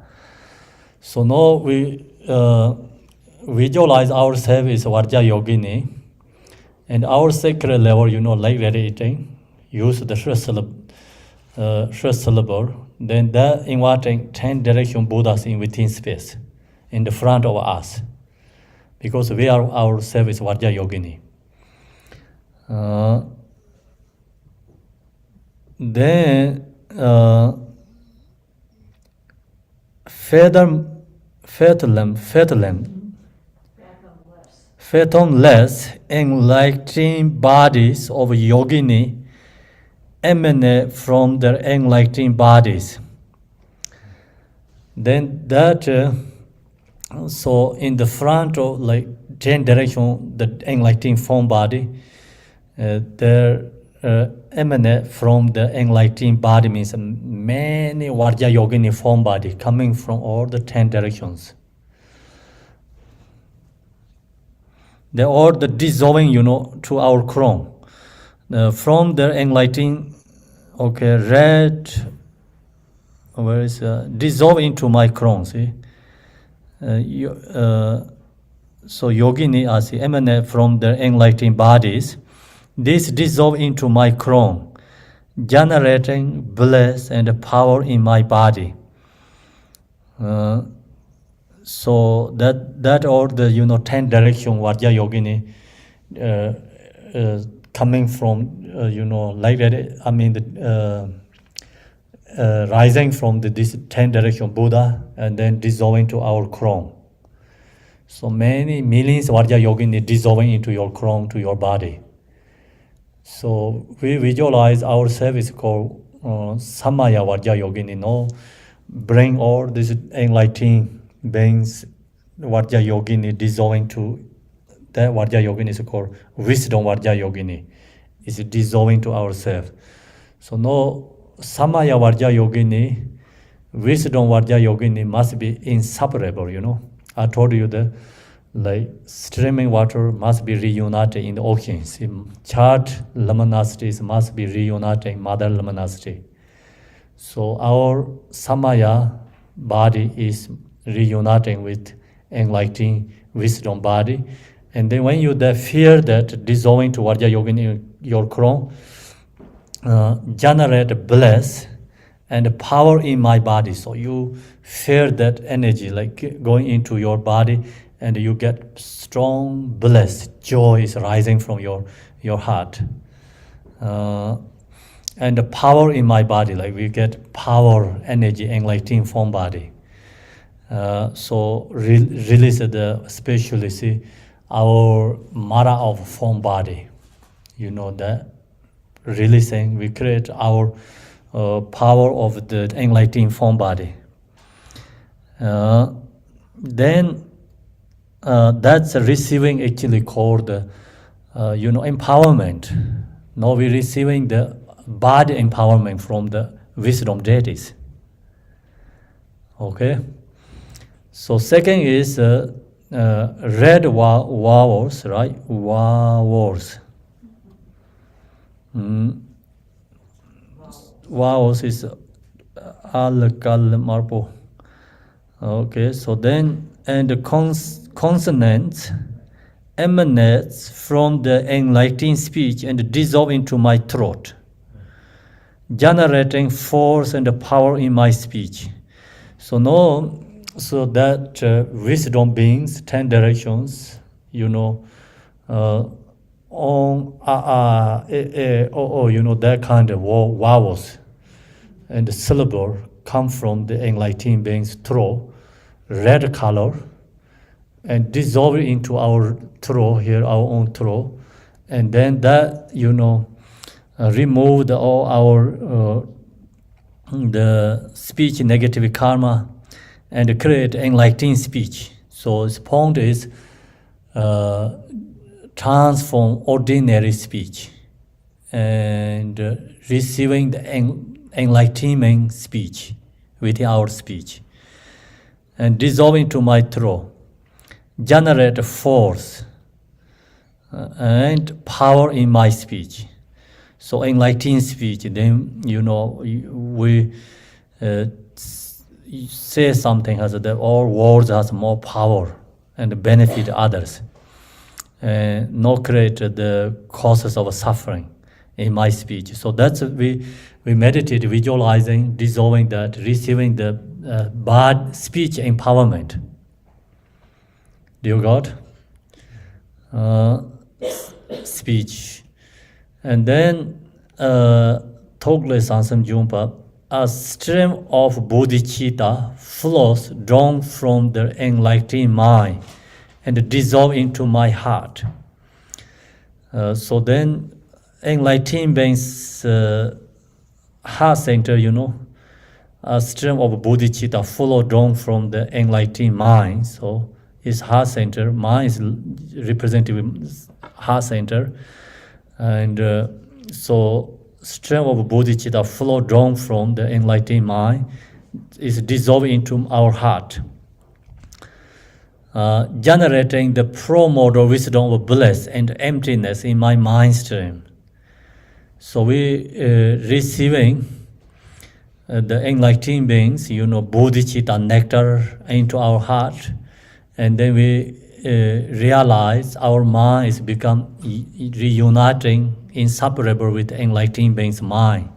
So now we visualize ourselves as Vajrayogini, and our sacred level, you know, like radiating, use the first syllable, then that inviting 10 direction Buddhas in within space, in the front of us, because we are ourselves Vajrayogini. Then fathomless enlightening bodies of yogini emanate from their enlightening bodies. Then that so in the front of like 10 direction, the enlightening form body, there emanate from the enlightening body means many Vajrayogini form body coming from all the 10 directions. They are the dissolving, you know, to our crown. From the enlightening, okay, red, where is dissolve into my crown, see? so yogini as emanate from the enlightened bodies, this dissolve into my crown, generating bliss and power in my body. So that all the 10 direction Vajrayogini coming from like that. I mean rising from this 10 direction Buddha and then dissolving to our crown. So many millions of Vajrayogini dissolving into your crown, to your body. So we visualize ourselves is called Samaya Vajrayogini, bring all these enlightened beings, Vajrayogini, dissolving to that Vajrayogini is called wisdom Vajrayogini, is dissolving to ourselves. So no Samaya Vajrayogini, wisdom Vajrayogini must be inseparable, I told you that like streaming water must be reunited in the oceans. Charged luminosities must be reunited in mother luminosity. So our Samaya body is reuniting with enlightening wisdom body. And then when you feel that dissolving to Vajrayogini in your crown, generate bliss and power in my body. So you feel that energy like going into your body, and you get strong bliss, joy is rising from your heart. And the power in my body, like we get power, energy, enlightening form body. So release especially see our Mara of form body. That releasing, we create our power of the enlightening form body. Then that's receiving actually called empowerment. Now we're receiving the body empowerment from the wisdom deities. Okay. So second is red vowels, right? Vowels. Vowels is al kal marpo. Okay. So then and the consonants emanates from the enlightening speech and dissolve into my throat, generating force and power in my speech. So that wisdom beings, 10 directions, that kind of vowels and syllable come from the enlightening beings' throat, red color, and dissolve it into our throat here, our own throat, and then that remove all our the speech negative karma and create enlightening speech. So his point is transform ordinary speech and receiving the enlightening speech within our speech and dissolving to my throat, generate force and power in my speech. So enlightening speech, then we say something has that all words has more power and benefit others, and not create the causes of suffering in my speech. So that's we meditate, visualizing, dissolving that, receiving the bad speech empowerment. Dear God, speech. And then, Togle Sansam Jumpa, a stream of bodhicitta flows drawn from the enlightening mind and dissolve into my heart. So then, enlightening beings heart center, a stream of bodhicitta flow drawn from the enlightening mind. So is heart center, mind is representative heart center, and so stream of bodhicitta flow drawn from the enlightening mind is dissolved into our heart, generating the pro-modal wisdom of bliss and emptiness in my mind stream. So we receiving the enlightening beings, bodhicitta nectar into our heart, and then we realize our mind is become reuniting, inseparable with enlightened being's mind.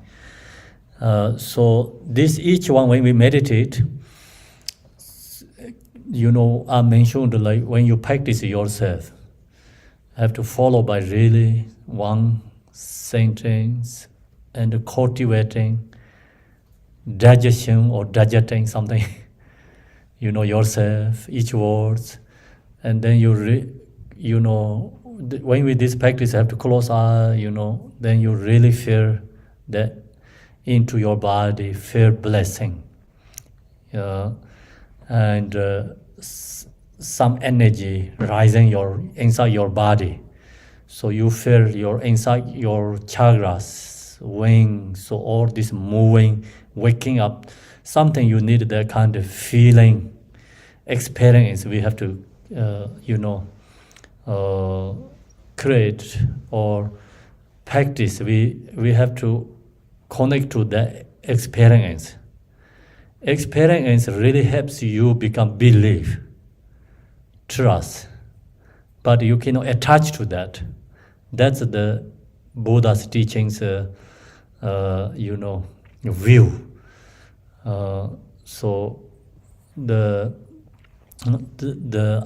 So this each one, when we meditate, I mentioned like when you practice yourself, have to follow by really one sentence and cultivating digestion or digesting something, yourself, each words, and then when we this practice have to close eye, then you really feel that into your body, feel blessing, and some energy rising inside your body. So you feel inside your chakras, wings, so all this moving, waking up, something you need that kind of feeling, experience. We have to, create or practice. We have to connect to that experience. Experience really helps you become belief, trust, but you cannot attach to that. That's the Buddha's teachings, view. So the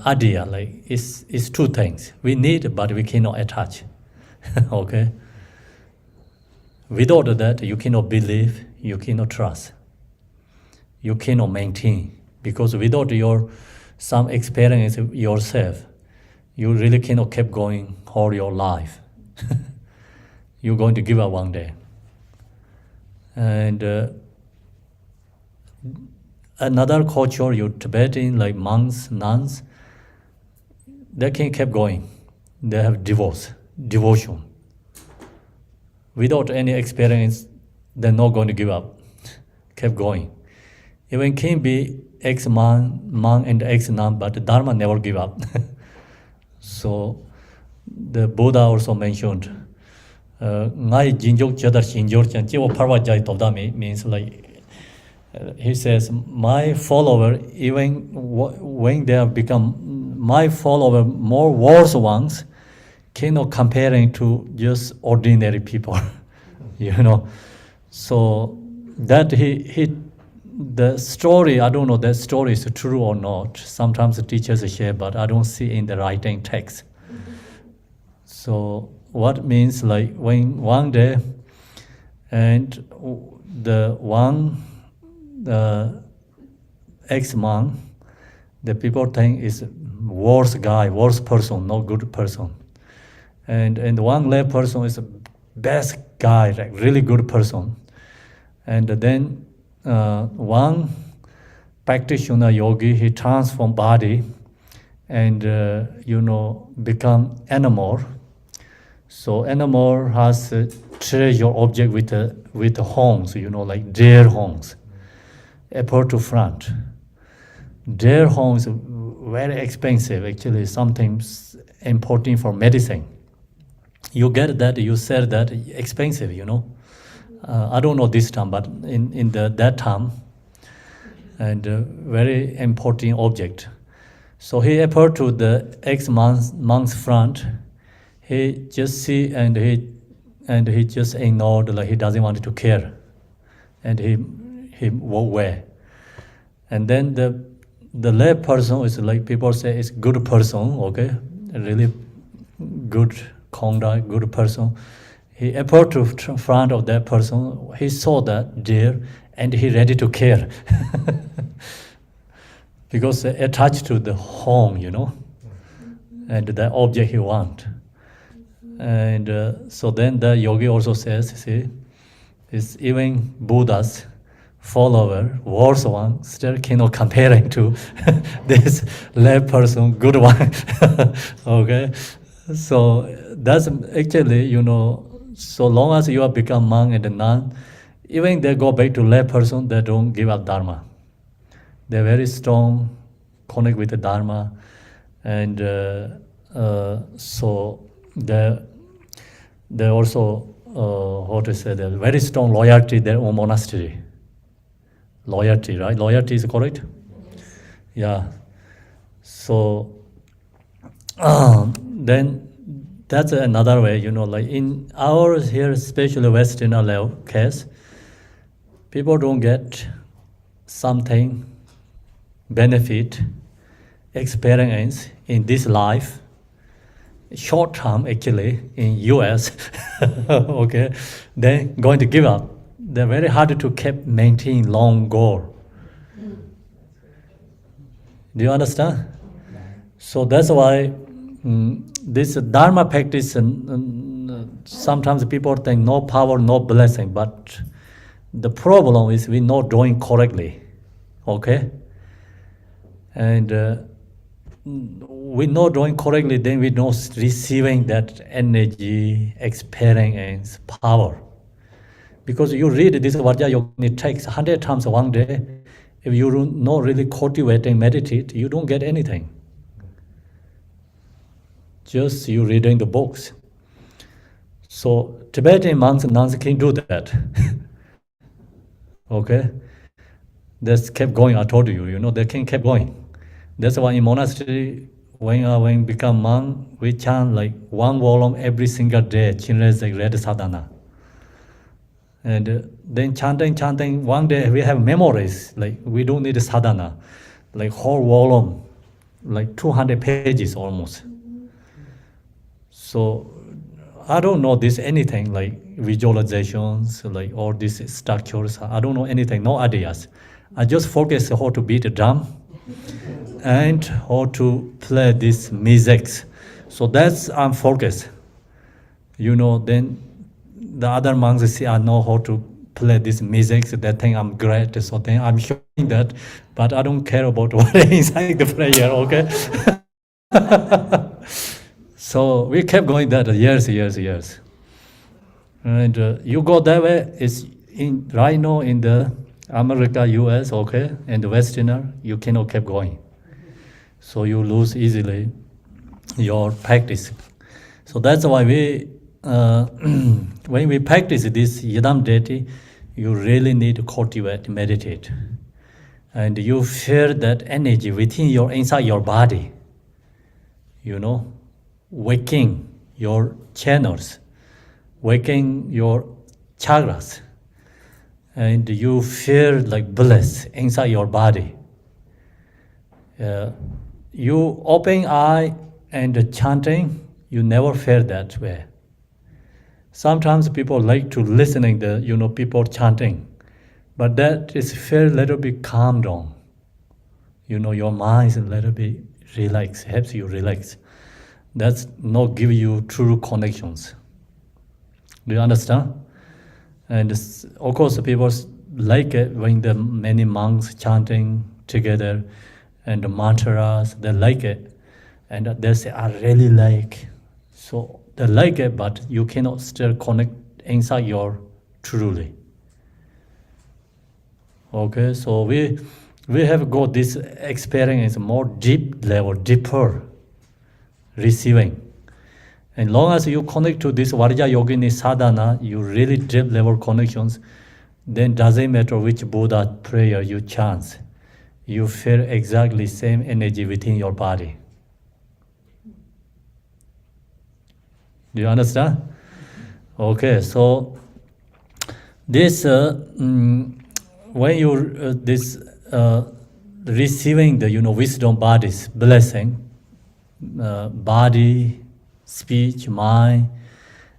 idea is two things. We need, but we cannot attach. Okay. Without that, you cannot believe, you cannot trust, you cannot maintain, because without some experience yourself, you really cannot keep going all your life. You're going to give up one day. And another culture, your Tibetan, like monks, nuns, they can keep going. They have devotion. Without any experience, they're not going to give up. Keep going. Even can be ex-monk and ex-nun, but Dharma never give up. So the Buddha also mentioned, Ngai Jinjok Chadar Shinjor Chan Chiwa Parva Jai Tobdami means like, he says, my follower, even when they have become my follower, more worse ones, cannot comparing to just ordinary people, So that the story, I don't know that story is true or not. Sometimes the teachers share, but I don't see in the writing text. So what means like when one day, and the ex-monk, the people think is worse guy, worse person, not good person. And one lay person is the best guy, like really good person. And then one practitioner yogi, he transform body and become animal. So animal has a treasure object with the horns, like deer horns, upper to front. Deer horns very expensive, actually, sometimes important for medicine. You get that, you sell that, expensive, I don't know this time, but in that time, and very important object. So he appeared to the ex-monk's front. He just see and he just ignored, like he doesn't want to care, and he walk away. And then the lay person is like people say is good person, okay, really good conduct, good person. He approached to front of that person. He saw that deer, and he ready to care, because attached to the home, and the object he want. And so then the yogi also says, see, it's even Buddha's follower, worse one, still cannot comparing to this lay person, good one. Okay, so that's actually, so long as you have become monk and nun, even they go back to lay person, they don't give up Dharma. They're very strong, connect with the Dharma, and so they also, they're very strong loyalty their own monastery. Loyalty, right? Loyalty is correct? Yeah. So then that's another way, like in our here, especially Western level case, people don't get something, benefit, experience in this life, short term actually in US, okay, then going to give up. They're very hard to keep maintain long goal. Do you understand? So that's why this Dharma practice, sometimes people think no power, no blessing, but the problem is we're not doing correctly, okay? And we're not doing correctly, then we're not receiving that energy, experience, power. Because you read this Vajrayogini, it takes 100 times one day. If you're not really cultivating, meditate, you don't get anything. Just you reading the books. So Tibetan monks and nuns can do that. Okay? That's kept going, I told you, they can keep going. That's why in monastery, when become monk, we chant like one volume every single day, Chinese red sadhana. And then chanting, one day we have memories, like we don't need a sadhana, like whole volume, like 200 pages almost. So I don't know this anything like visualizations, like all these structures. I don't know anything, no ideas. I just focus how to beat the drum and how to play these musics. So that's I'm focused. Then the other monks say I know how to play this music, so they think I'm great. So then I'm showing that, but I don't care about what is inside the prayer, okay? So we kept going that years. And you go that way, it's right now in the America, US, okay, and the Westerner, you cannot keep going. So you lose easily your practice. So that's why we, when we practice this Yidam Deity, you really need to cultivate, meditate. And you feel that energy within inside your body, waking your channels, waking your chakras, and you feel like bliss inside your body. You open eye and chanting, you never feel that way. Sometimes people like to listening the people chanting, but that is feel a little bit calm down. Your mind is a little bit relaxed, helps you relax. That's not give you true connections. Do you understand? And of course, people like it when the many monks chanting together and the mantras, they like it. And they say, I really like. So they like it, but you cannot still connect inside your truly. Okay, so we have got this experience more deep level, deeper receiving. And long as you connect to this Vajrayogini sadhana, you really deep level connections, then doesn't matter which Buddha prayer you chant, you feel exactly same energy within your body. Do you understand? Okay, so this when you receiving the wisdom bodies blessing, body, speech, mind,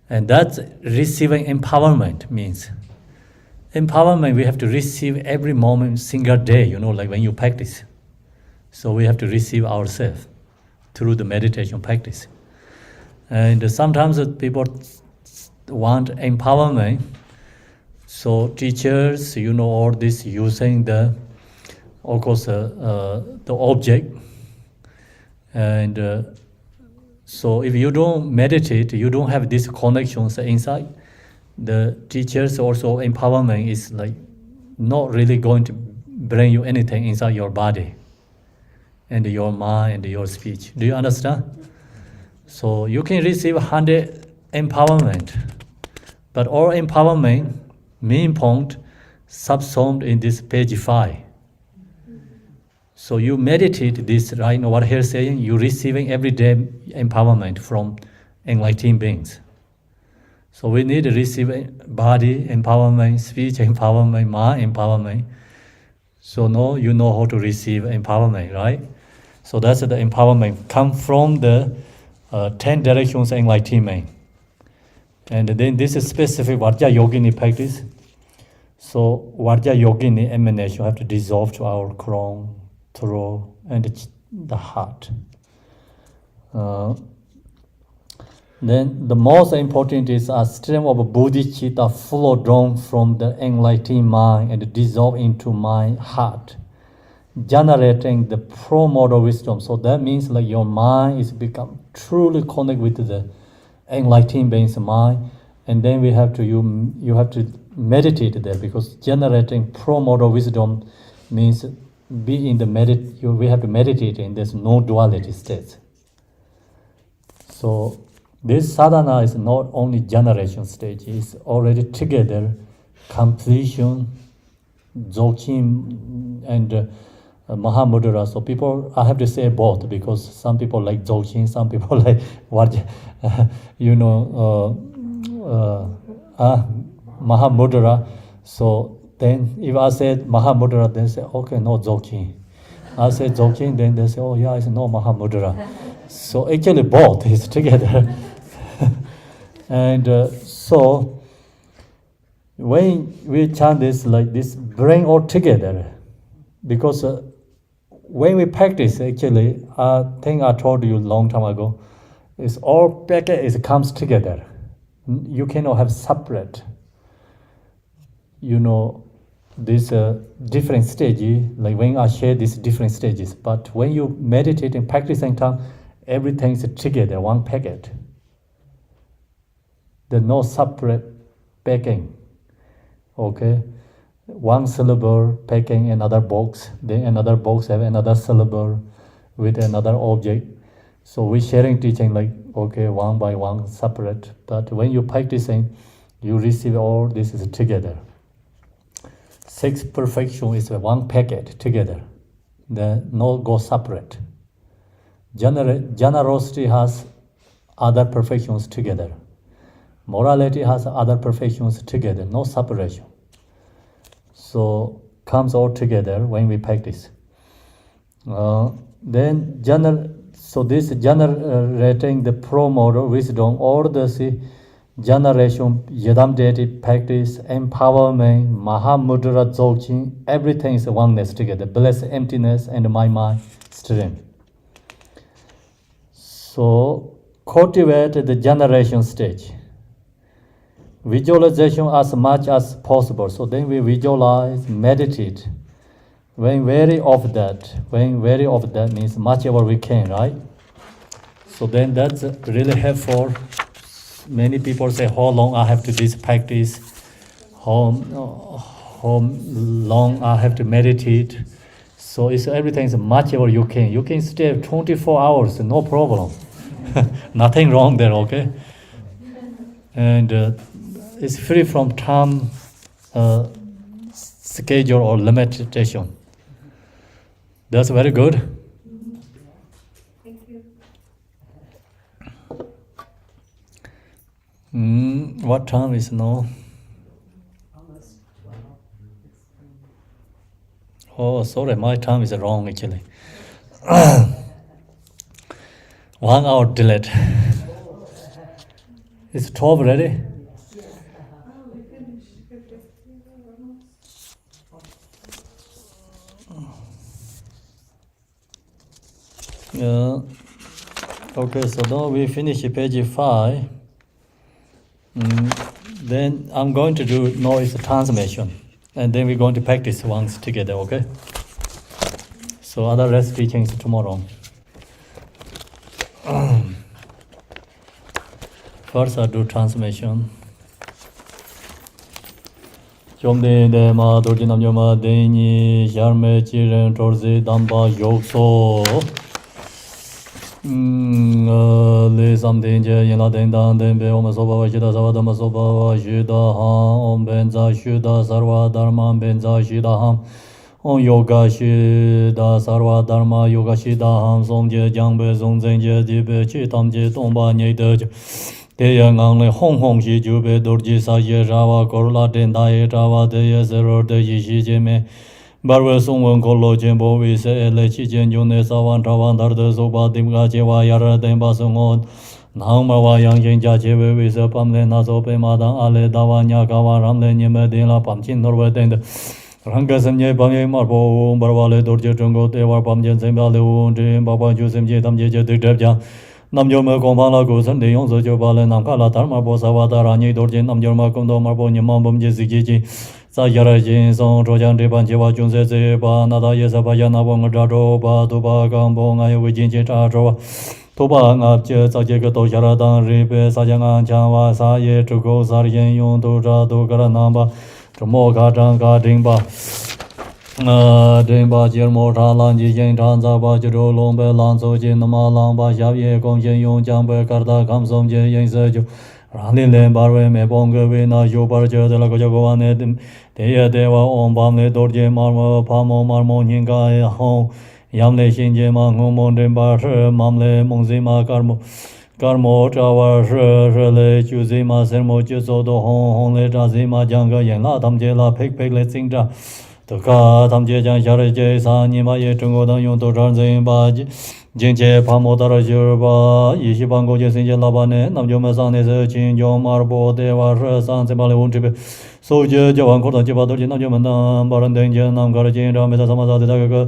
and that's receiving empowerment means. Empowerment we have to receive every moment, single day, like when you practice. So we have to receive ourselves through the meditation practice. And sometimes people want empowerment. So teachers, all this using the object. And so if you don't meditate, you don't have these connections inside. The teachers also empowerment is like not really going to bring you anything inside your body and your mind and your speech. Do you understand? So you can receive 100 empowerment, but all empowerment, main point, subsumed in this page 5. So you meditate this, right? What he's saying, you're receiving everyday empowerment from enlightened beings. So we need to receive body empowerment, speech empowerment, mind empowerment. So now you know how to receive empowerment, right? So that's the empowerment come from the 10 directions enlightenment. And then this is specific Vajrayogini practice. So Vajrayogini emanation have to dissolve to our crown, throat, and the heart. Then the most important is a stream of bodhicitta flow down from the enlightened mind and dissolve into my heart, generating the pro-moral wisdom. So that means like your mind is become truly connected with the enlightened being's mind, and then you have to meditate there, because generating pro-moral wisdom means be in the we have to meditate in this no-duality state. So this sadhana is not only generation stage, it's already together, completion, Dzogchen and Mahamudra. So people, I have to say both, because some people like Dzogchen, some people like Mahamudra. So then if I said Mahamudra, they say, okay, no Dzogchen. I say Dzogchen, then they say, oh yeah, it's no Mahamudra. So actually both is together. And so when we chant this like this, bring all together, because when we practice, actually, I think I told you a long time ago, it's all package, it comes together. You cannot have separate, this different stages, like when I share these different stages. But when you meditate and practice in time, everything is together, one packet. There's no separate packing. Okay? One syllable packing another box, then another box have another syllable with another object. So we're sharing teaching like, okay, one by one, separate. But when you're practicing, you receive all this is together. 6 perfection is one packet together. Then no go separate. Generosity has other perfections together. Morality has other perfections together, no separation. So comes all together when we practice. Then so this generating the pro-moral wisdom, all the generation, Yadam deity practice, empowerment, Mahamudra Dzogchen, everything is oneness together, bliss, emptiness, and my mind stream. So cultivate the generation stage. Visualization as much as possible. So then we visualize, meditate. When very of that means much ever we can, right? So then that's really helpful. Many people say, how long I have to this practice? How long I have to meditate? So it's everything is much ever you can. You can stay 24 hours, no problem. Nothing wrong there, okay? And it's free from time schedule or limitation. That's very good. Thank you. What time is now? Oh, sorry, my time is wrong actually. 1 hour delayed. It's 12 already? Okay, so now we finish page 5. Then I'm going to do noise transmission, and then we're going to practice once together, okay? So other rest teachings tomorrow. First I do transmission. Chomde de ma dorjinam yoma deni jarme chiren torze damba yokso. Le samdenje yena dendan denbe om soba vajida savadama soba vajida ham om benza shuda sarva dharma benza shida ham Om Yoga Shida Sarva Dharma Yoga Shida Ham Som Je Jang Be Zong Zeng Je Di Be Chi Tam Je Tong Ba Nye De Je Te Ye Ngang Le Hong Hong Shi Ju Be Dur Ji Sa Ye Ra Wa Kor La Den Da Ye Ra Wa De Ye Se Ro De Yi Shi Je Me Bar We Song Wen Ko Lo Jen Bo We Se E Le Chi Jen Jung Ne Sa Wan Tra Wan Dar De So Ba Dim Ga Je Wa Ya Ra Den Ba Song On Nang Ma Wa Yang Jen Ja Je We We Se Pam Le Na So Pe Ma Dang A Le Da Wa Nya Ka Wa Ram Le Nye Me Den La Pam Chin Nor We Den De Ranga Samye Pamye Marpo Barwale Dorje Jungo Tewa Pamjen Semba Le Jin Baba Ju Semje Tamje Je Dik Jang Nam Jo Me Kong Pa La Gu San De Yong So Jo Ba Le Nam Ka La Tar Marpo Sa Wa Ta Ra Nyi Dorje Nam Jo Ma Kong Do Marpo Nyi Ma Bom Je Si Ji Ji Sa Ya Ra Jin Song Cho Jang De Ban Je Wa Jun Se Se Ba Na Da Ye Sa Ba Ya Na Bo Nga Tra Ro Ba Tu Ba Gang Bo Nga Ye We Jin Jin Tra Ro Tu Ba Nga Je Sa Je Ge Do Sha Ra Dang Ri Pe Sa Jang An Chang Wa Sa Ye Tu Go Sa Yen Yong Tu Tra Tu Ka Ra Nam Ba Mo Ka Chang Ka Ding Ba Ding Ba Jir Mo Tra Lan Ji Yin Chan Za Ba Ji Ro Long Be Lan So Jin Nam Ma Lang Ba Xiao Ye Gong Yin Yong Jiang Be Kar Da Kam Som Je Yin Se Ju Ran Lin Len Bar We Me Bong Ge We Na Yu Bar Je De La Go Je Go Wan Ne De Ye De Wa Om Bam Le Dor Je Mar Mo Pa Mo Mar Mo Yin Ga Ye Hong Yam Le Xin Je Ma Ngong Mon Den Ba Shi Mam Le Mong Zi Ma Kar Mo Tra Wa Shi Le Chu Zi Ma Ser Mo Ju So Do Hong Hong Le Tra Zi Ma Jiang Ge Yin La Tam Je La Pek Pek Le Tsing Tra Tō kā tam jē jāng xā rē jē sā nī mā yē chōng gō dāng yōng tō chāng zhēng bā jīng jē pā mō tā rā xī rā bā yī xī bāng gō jē sēng jē lā bā nē nam jō mē sāng nē sē chīng jōng mā rā bō tē wā rā sāng sē bā lē wōng chī bē sō jē jē wāng khō tāng jē bā tō jī nam jō mē nāng bā rā dēng jē nam kā rā jīng rā mē sā sā mā sā tē tā kā kā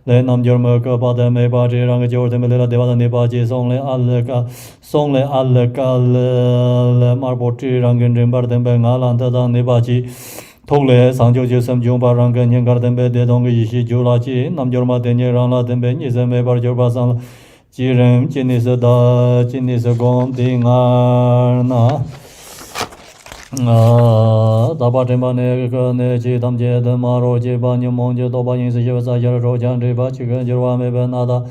lē nam jō mē kā bā tē mē bā jē rāng kā jē wā tē mē lē rā tē bā tā nē bā jē sōng lē ā lē kā lē mā rā bō chī rāng kēn rīng bā rā tē mbē ngā lāng tā tāng nē bā jī Thok Le Sang Jo Je Sam Jung Ba Rang Gen Yin Gar Den Be De Dong Ge Yi Shi Ju La Chi Nam Jor Ma Den Ye Rang La Den Be Ni Se Me Bar Jor Ba Sang La Ji Ren Ji Ni Se Da Ji Ni Se Gong Di Ngar Na Da Ba Den Ba Ne Ge Ne Chi Tam Je Den Ma Ro Je Ba Ni Mong Je Do Ba Yin Se Je Sa Je Ro Jiang Ji Ba Chi Gen Jor Wa Me Be Na Da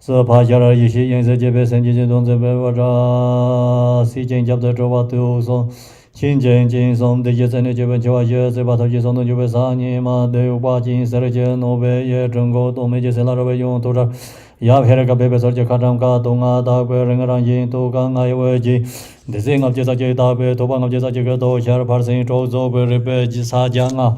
Se Pa Je Ra Yi Shi Yin Se Je Be Sen Ji Jin Dong Se Be Wa Ra Si Jin Jab De Zhou Ba Tu Song Qin Jin Jin Song De Ye Zhen Ne Je Ben Jia Ye Zhe Ba Tao Ji Song Dong Ju Be Sa Ni Ma De Wu Ba Jin Se Re Je No Be Ye Zheng Go Dong Me Je Se La Ro Be Yong Tu Zha Ya He Re Ka Be Be Sor Je Ka Zhang Ka Dong A Da Be Ren Rang Yin Tu Ka Nga Ye We Ji De Se Ngap Je Sa Je Da Be To Ba Ngap Je Sa Je Ge Do Xia Re Par Sin Zhou Zhou Be Re Be Ji Sa Jiang A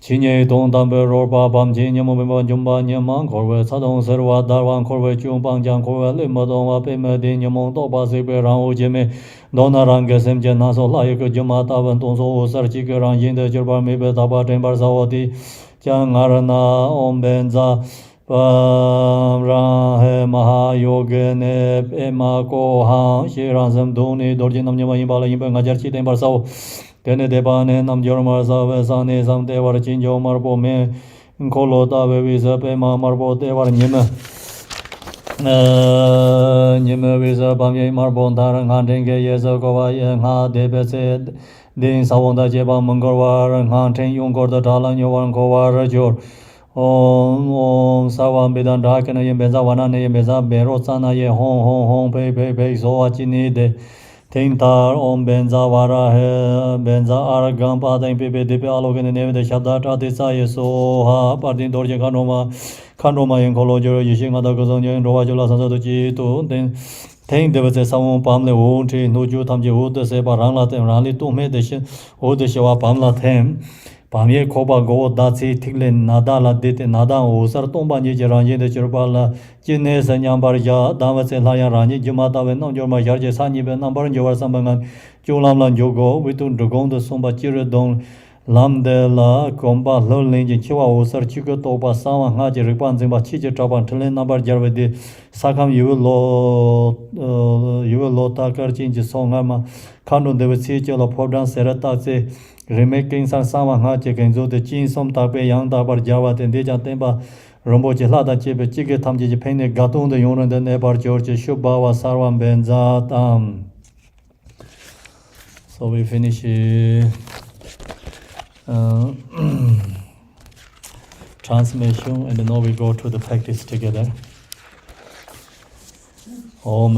Qin Ye Dong Dan Be Ro Ba Bam Jin Nye Mo Be Ba Jung Ba Nye Mang Kor We Sa Dong Se Ru Wa Dar Wan Kor We Jung Bang Jiang Kor We Le Mo Dong Wa Be Me Di Nye Mong Do Ba Se Be Rang Wu Je Me Dona Rang Ge Sem Je Na So La Ye Ge Ju Ma Ta Wen Dong So Wu Sar Ji Ge Rang Yin De Jir Bar Me Be Ta Ba Chen Bar Sa Wo Di Jiang Ar Na Om Ben Za Pam Rang He Ma Ha Yo Ge Ne Pe Ma Ko Hang Shi Rang Sem Dong Ni Dor Ji Nam Nye Ma Yin Ba La Yin Be Nga Jar Chi Den Bar Sa Wo Tene De Ba Ne Nam Jor Mar Sa We Sa Ne Sam De War Chin Jo Mar Bo Me Ko Lo Ta We We Se Pe Ma Mar Bo De War Nye Me Nye Me We Se Bam Ye Mar Bo Ta Rang Han Ten Ge Ye Se Ko Wa Ye Nga De Be Se Ding Sa Wong Da Je Ba Meng Kor War Nga Ten Yung Kor Da Ta Lang Yo War Ko War Jor Om Sa Wan Be Dan Da Ke Na Yin Be Za Wa Na Ne Yin Be Za Be Ro Sa Na Ye Hong Hong Hong Pe Pe Pe So Wa Chi Ni De Ting Tar Om Ben Za Wa Ra He Ben Za Ar Gang Pa Deng Pe Pe De Pe A Lo Ke Ne Ne De Sha Da Tra De Sa Ye So Ha Par Din Dor Je Kan Ro Ma Yin Ko Lo Jo Yi Shi Nga Da Ge Song Yin Ro Wa Jo La San Sa Do Ji Tu Den Teng De Be Se Sa Wong Pam Le Wu Chi Nu Ju Tam Ji Wu De Se Ba Rang La Tem Rang Li Tu Me De Shi Wu De Shi Wa Pam La Tem Pam Ye Ko Ba Go Da Ci Tik Le Na Da La De Te Na Da Wu Sar Tong Ba Ni Je Rang Yin De Chir Ba La Jin Ne Se Nyang Bar Ya Dan We Se La Yang Rang Ni Ji Ma Da We Nam Jo Ma Yar Je Sa Ni Be Nam Bar Jo War Sam Ba Ngan Ju Lam Lan Jo Go We Tu Dru Gong De Song Ba Ji Re Dong Lam De La Gong Ba Lo Ling Ji Chi Wa Wu Sar Chi Ge To Ba Sa Wa Nga Ji Rik Ban Zing Ba Chi Je Tra Ban Chen Le Nam Bar Jar We De Sa Kam Yu Lo Ta Kar Jin Ji Song Nga Ma Kan Dong De We Si Je Lo Pho Dan Se Ra Ta Se Remaking San Sa Wa Nga Je Gen Zo De Jin Som Ta Pe Yang Da Bar Ja Wa Den De Jang Den Ba Rinpoche La Da Je Be Ji Ge Tam Je Pen Ne Ga Tong De Yong Ren De Ne Bar Jor Je Shu Ba Wa Sar Wan Ben Za Tam. So we finish transmission and now we go to the practice together. Om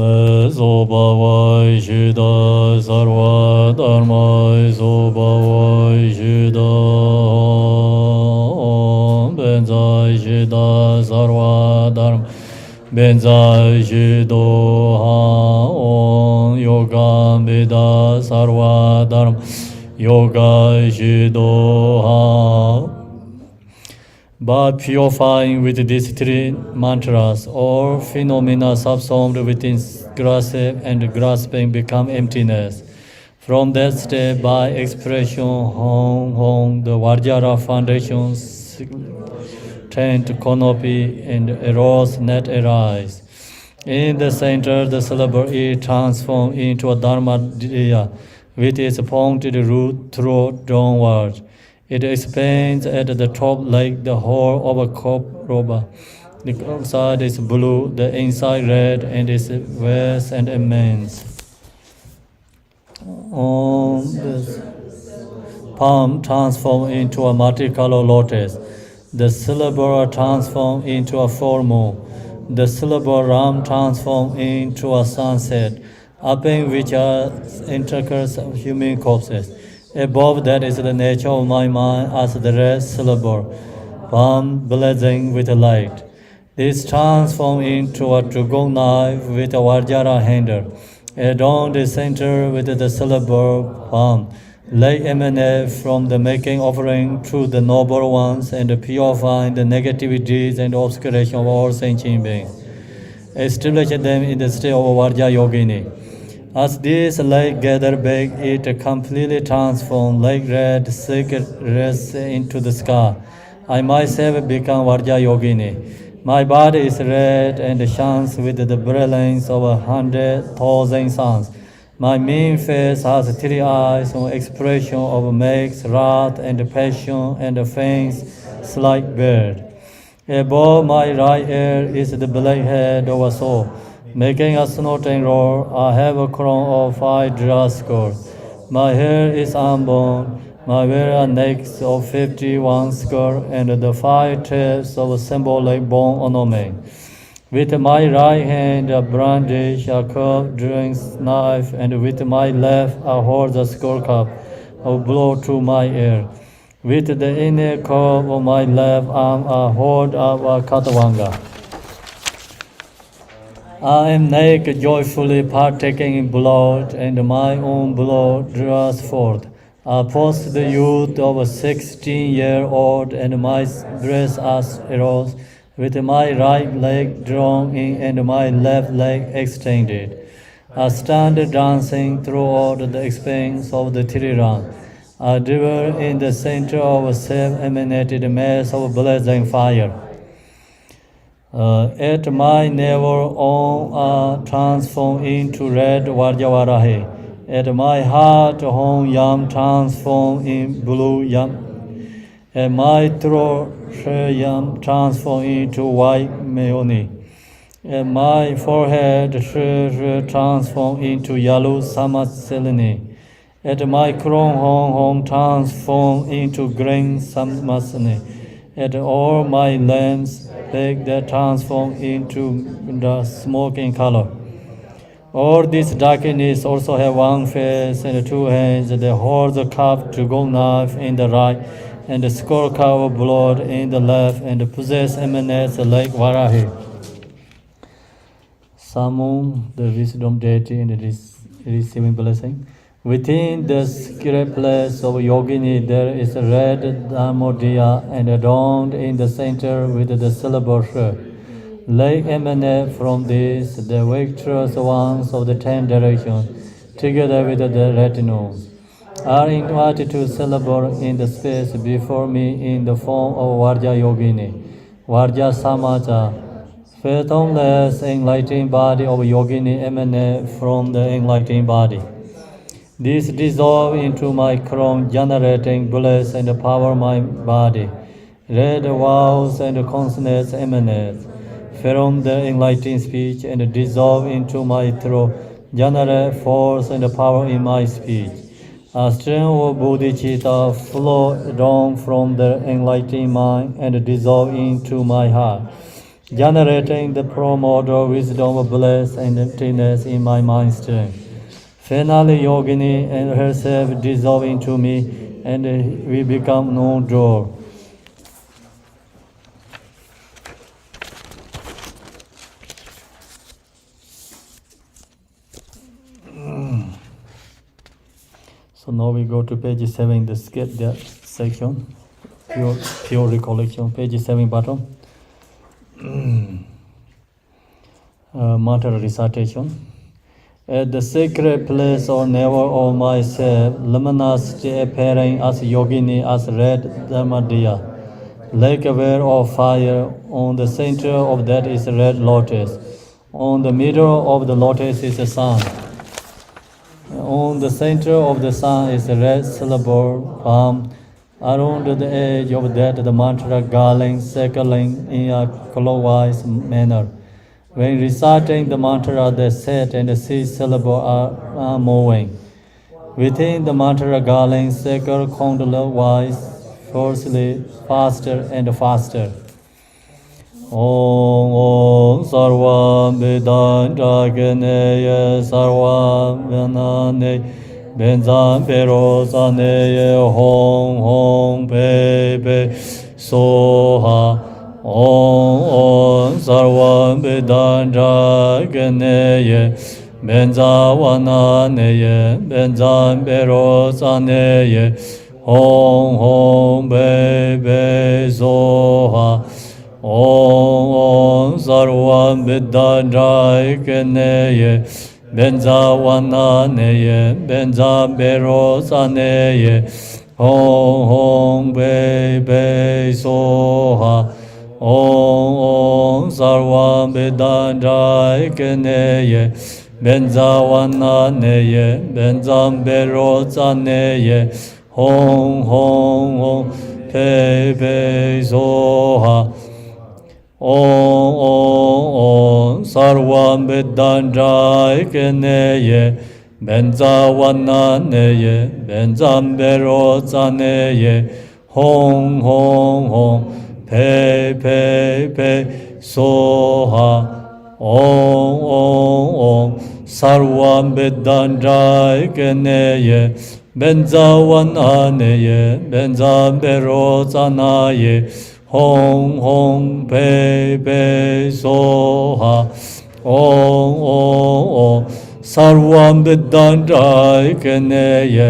So Ba Wai Shi Da Sarva Dharma So Ba Wai Shi Da Om Ben Benza Shida Sarva Dharma Benza Shido Ha Om Yoga Veda Sarva Dharma Yoga Shido Ha. By purifying with these three mantras, all phenomena subsumed within grasp and grasping become emptiness. From that state, by expression, Hong Hong, the Vajra foundation, tent, canopy, and eros net arise. In the center, the syllable is transformed into a Dharma Diya, with its pointed root through downward. It expands at the top like the whole of a cobra. The outside is blue, the inside red, and is vast and immense. On the palm transformed into a multicolor lotus. The syllable transformed into a full moon. The syllable Ram transformed into a sunset, upon which are intricate human corpses. Above that is the nature of my mind as the red syllable, palm blazing with light. This transformed into a Trugong knife with a Vajra handle, adorned the center with the syllable palm. Light emanates from the making offering to the noble ones and purifying the negative deeds and obscuration of all sentient beings. Establish them in the state of Vajrayogini. As this light gathers back, it completely transforms like red silk rests into the sky. I myself become Vajrayogini. My body is red and shines with the brilliance of 100,000 suns. My mean face has 3 eyes, an expression of mixed wrath and passion, and a fangs like bird. Above my right ear is the black head of a soul, making a snorting roar. I have a crown of 5 grass skirts. My hair is unborn. My wear a necks of 51 skirts and the 5 tips of a symbolic bone ornament. With my right hand I brandish a curved drinks knife, and with my left I hold the skull cup of blow to my ear. With the inner curve of my left arm I hold up a katavanga. I am naked, joyfully partaking in blood, and my own blood draws forth. I post the youth of a 16-year-old, and my breast as arose, with my right leg drawn in and my left leg extended. I stand dancing throughout the expanse of the Triran. I dwell in the center of a self-emanated mass of blazing fire. At my navel, all are transformed into red Vajravarahi. At my heart, home yam transformed in blue yam. At my throat, yam transformed into white meoni. At my forehead, transformed into yellow samaselini. At my crown, home transformed into green samasani. At all my limbs, that transform into the smoking color. All this darkness also have one face and 2 hands. They hold the cup to go knife in the right and the skull cup of blood in the left, and possess emanates like Varahi. Summon the wisdom deity and receiving blessing. Within the secret place of Yogini there is a red Dharmodiya, and adorned in the center with the syllable Shri. Like emanate from this the victorious ones of the 10 directions, together with the retinues, are invited to celebrate in the space before me in the form of Vajrayogini, Vajra Samaja. Fathomless enlightened body of Yogini emanate from the enlightened body. This dissolve into my crown, generating bliss and power my body. Red vows and consonants emanate from the enlightened speech and dissolve into my throat, generate force and power in my speech. A stream of bodhicitta flow down from the enlightened mind and dissolve into my heart, generating the promoter wisdom of bliss and emptiness in my mind stream. Finally, Yogini and herself dissolve into me, and we become no door. So now we go to page 7, the skip that section, pure recollection, page 7 bottom. Mantra recitation. At the sacred place or never of myself, luminosity appearing as yogini, as red dharmadiya. Lake aware of fire, on the center of that is red lotus. On the middle of the lotus is the sun. On the center of the sun is the red syllable palm. Around the edge of that the mantra garland circling in a clockwise manner. When reciting the mantra, the set and the six syllables are moving. Within the mantra garland circle counterwise, firstly faster and faster. Om Sarvam Vedam Draganeye Sarvam Venane Benzam Perosaneye Hom Hom Pepe Soha Om Sarvam Vedam Draganeye Benzavananeye Benzam Perosaneye Hom Hom Pepe Soha Om Sarvam Vidandraikaneye Benzavananeye Benzam Berosaneye Om Bebe Soha Om Sarvam Vidandraikaneye Benzavananeye Benzam Berosaneye Om Bebe Soha Om Sarvam Vidandraikaneye Benzavananeye Benzam Berosaneye Hom Pe Soha Om Sarvam Vidandraikaneye Benzavananeye Benzam Berosanaye Hom Pe Soha Om Sarvam Vidandraikaneye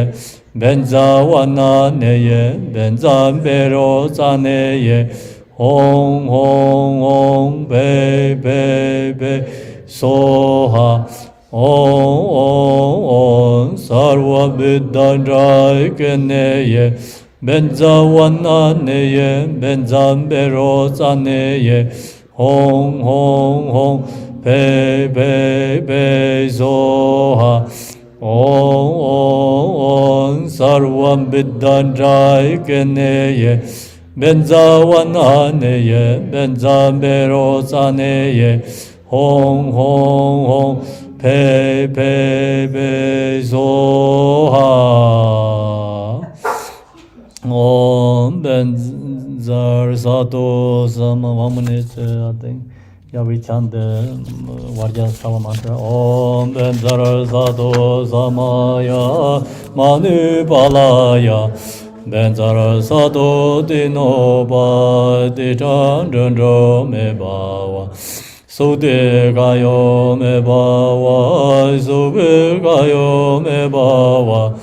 Benzavananeye Benzam Berosaneye Hom Pe Soha Om Sarvam Vidandraikaneye Benzavananeye Benzam Berosaneye Hom Pe Soha Om Sarvam Vidandraikaneye Benzavananeye Benzam Berosaneye Hom Pe Soha Om Benzar Sato Sama 1 minute, I think. Yeah, we chant the Vajrayogini mantra. Om Benzar Sato Samaya Manu Palaya Benzar Sato Dinoba Dichandro Me Bawa Sude Gayo Me Bawa Sube Gayo Me Bawa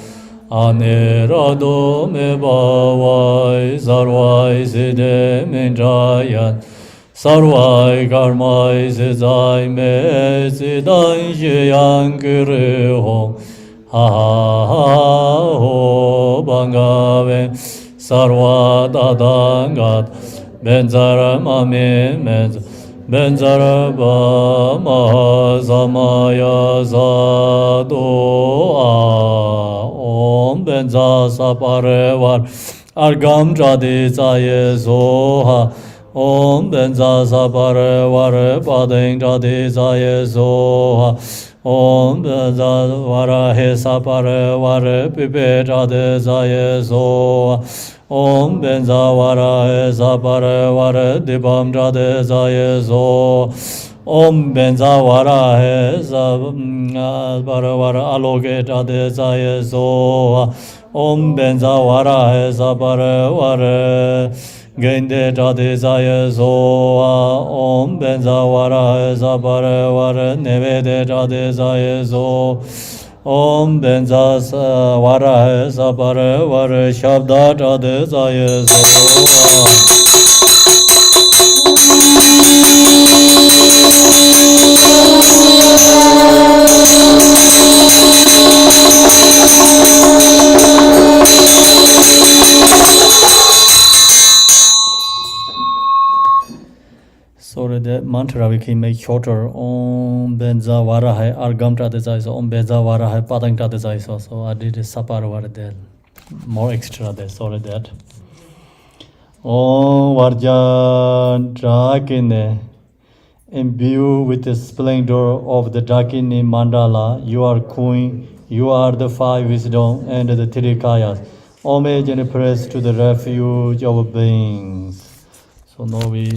Anerado me bhavai sarvai siddhe mindrayan sarvai karmai siddhai me siddhai shiyang kiri hong ha ho bangave sarva dadangat benzara mami benzara bama samaya sadoa Om Benza Saparevar Argam Jadi Zaye Soha Om Benza Saparevar Pading Jadi Zaye Soha Om Benza Varahe Saparevar Pipe Jadi Zaye Soha Om Benza Varahe Saparevar Dibam Jadi Zaye Soha Om Benza Varahe Saparevar Aloke Jadi Zaye Soha Om Benza Varahe Saparevar Gende Jadi Zaye Soha Om Benza Varahe Saparevar Nevede Jadi Zaye Soha Om Benza Vara Sapara Vara Shabda Tadesaya Soa. So that mantra we can make shorter. Om Benza Vara Hai Argam Tadesaya. Om Benza Vara Hai Padang Tadesaya. So I did a Sapara Vara there. More extra there. Sorry that. Om Varja Drakine. Imbue with the splendor of the Dakini Mandala, you are queen, you are the five wisdom and the three kayas. Homage and praise to the refuge of beings. So now we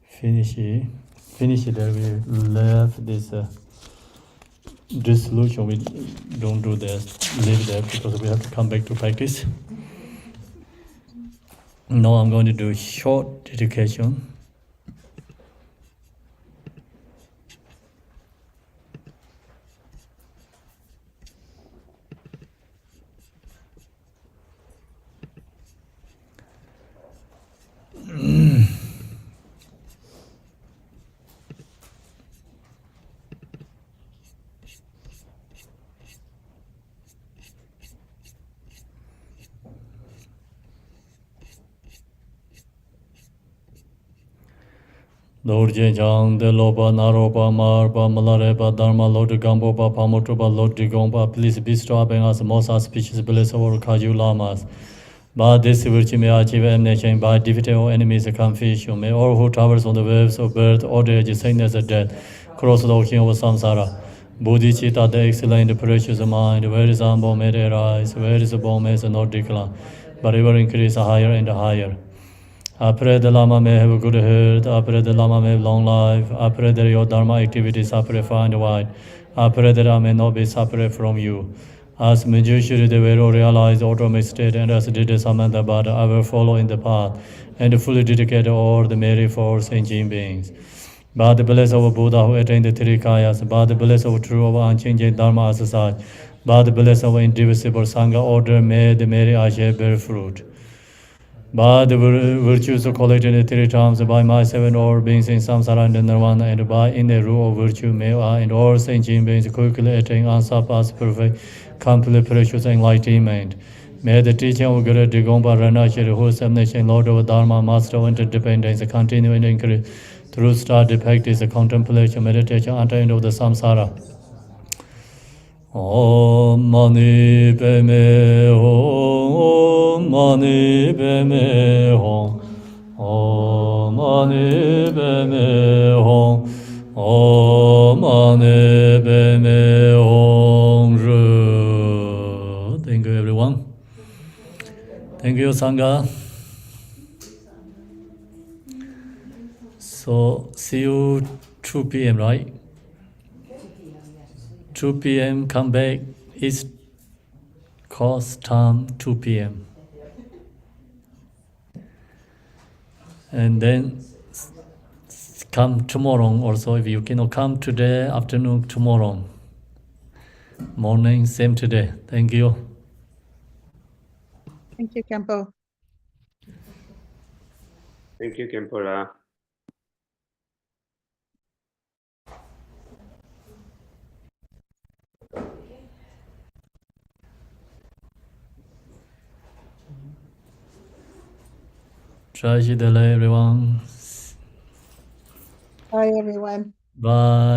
finish it there. We left this dissolution. We don't do that, leave that because we have to come back to practice. Now I'm going to do short dedication. Lordje Jang, the Loba, Naroba, Marba, Malarepa, Dharma, Lord Gamboba, Pamotoba, Lord Digomba, please bestow upon us most auspicious bliss of our Kaju Lamas. By this virtue may achieve emanation, by defeating all enemies, confusion. May all who travels on the waves of birth, old age, sickness, and death, cross the ocean of samsara. Bodhicitta, the excellent, precious mind, where is unborn may they rise, where is the born may not decline, but ever increase higher and higher. I pray the Lama may have a good health. I pray the Lama may have long life. I pray that your Dharma activities are purified and wide. I pray that I may not be separate from you. As Manjushri the Vero realized ultimate state and as did Samantha Bhatta, I will follow in the path and fully dedicate all the merit for sentient beings. By the blessing of Buddha who attained the three kayas, by the blessing of true of unchanging Dharma as such, by the blessing of indivisible Sangha order, may the merit I shall bear fruit. By the virtues collected in three times, by my seven all beings in samsara and nirvana, and by in the rule of virtue, may I and all sentient beings quickly attain unsurpassed perfect, complete precious enlightenment. May the teaching of Guru Digompa Ranachari, who is omniscient Lord of Dharma, Master of interdependence, continue and increase through started practice, contemplation, meditation, until end of the samsara. Om Mani Padme Hum, Om Mani Padme Hum, Om Mani Padme Hum, Om Mani Padme Hum. Thank you, everyone. Thank you, Sangha. So, see you 2 p.m., right? 2 p.m. come back, East Coast time, 2 p.m. And then come tomorrow also, if you cannot come today, afternoon, tomorrow. Morning, same today. Thank you. Thank you, Khenpo. Thank you, Khenpo. Jai Shri Dela, everyone. Bye, everyone. Bye.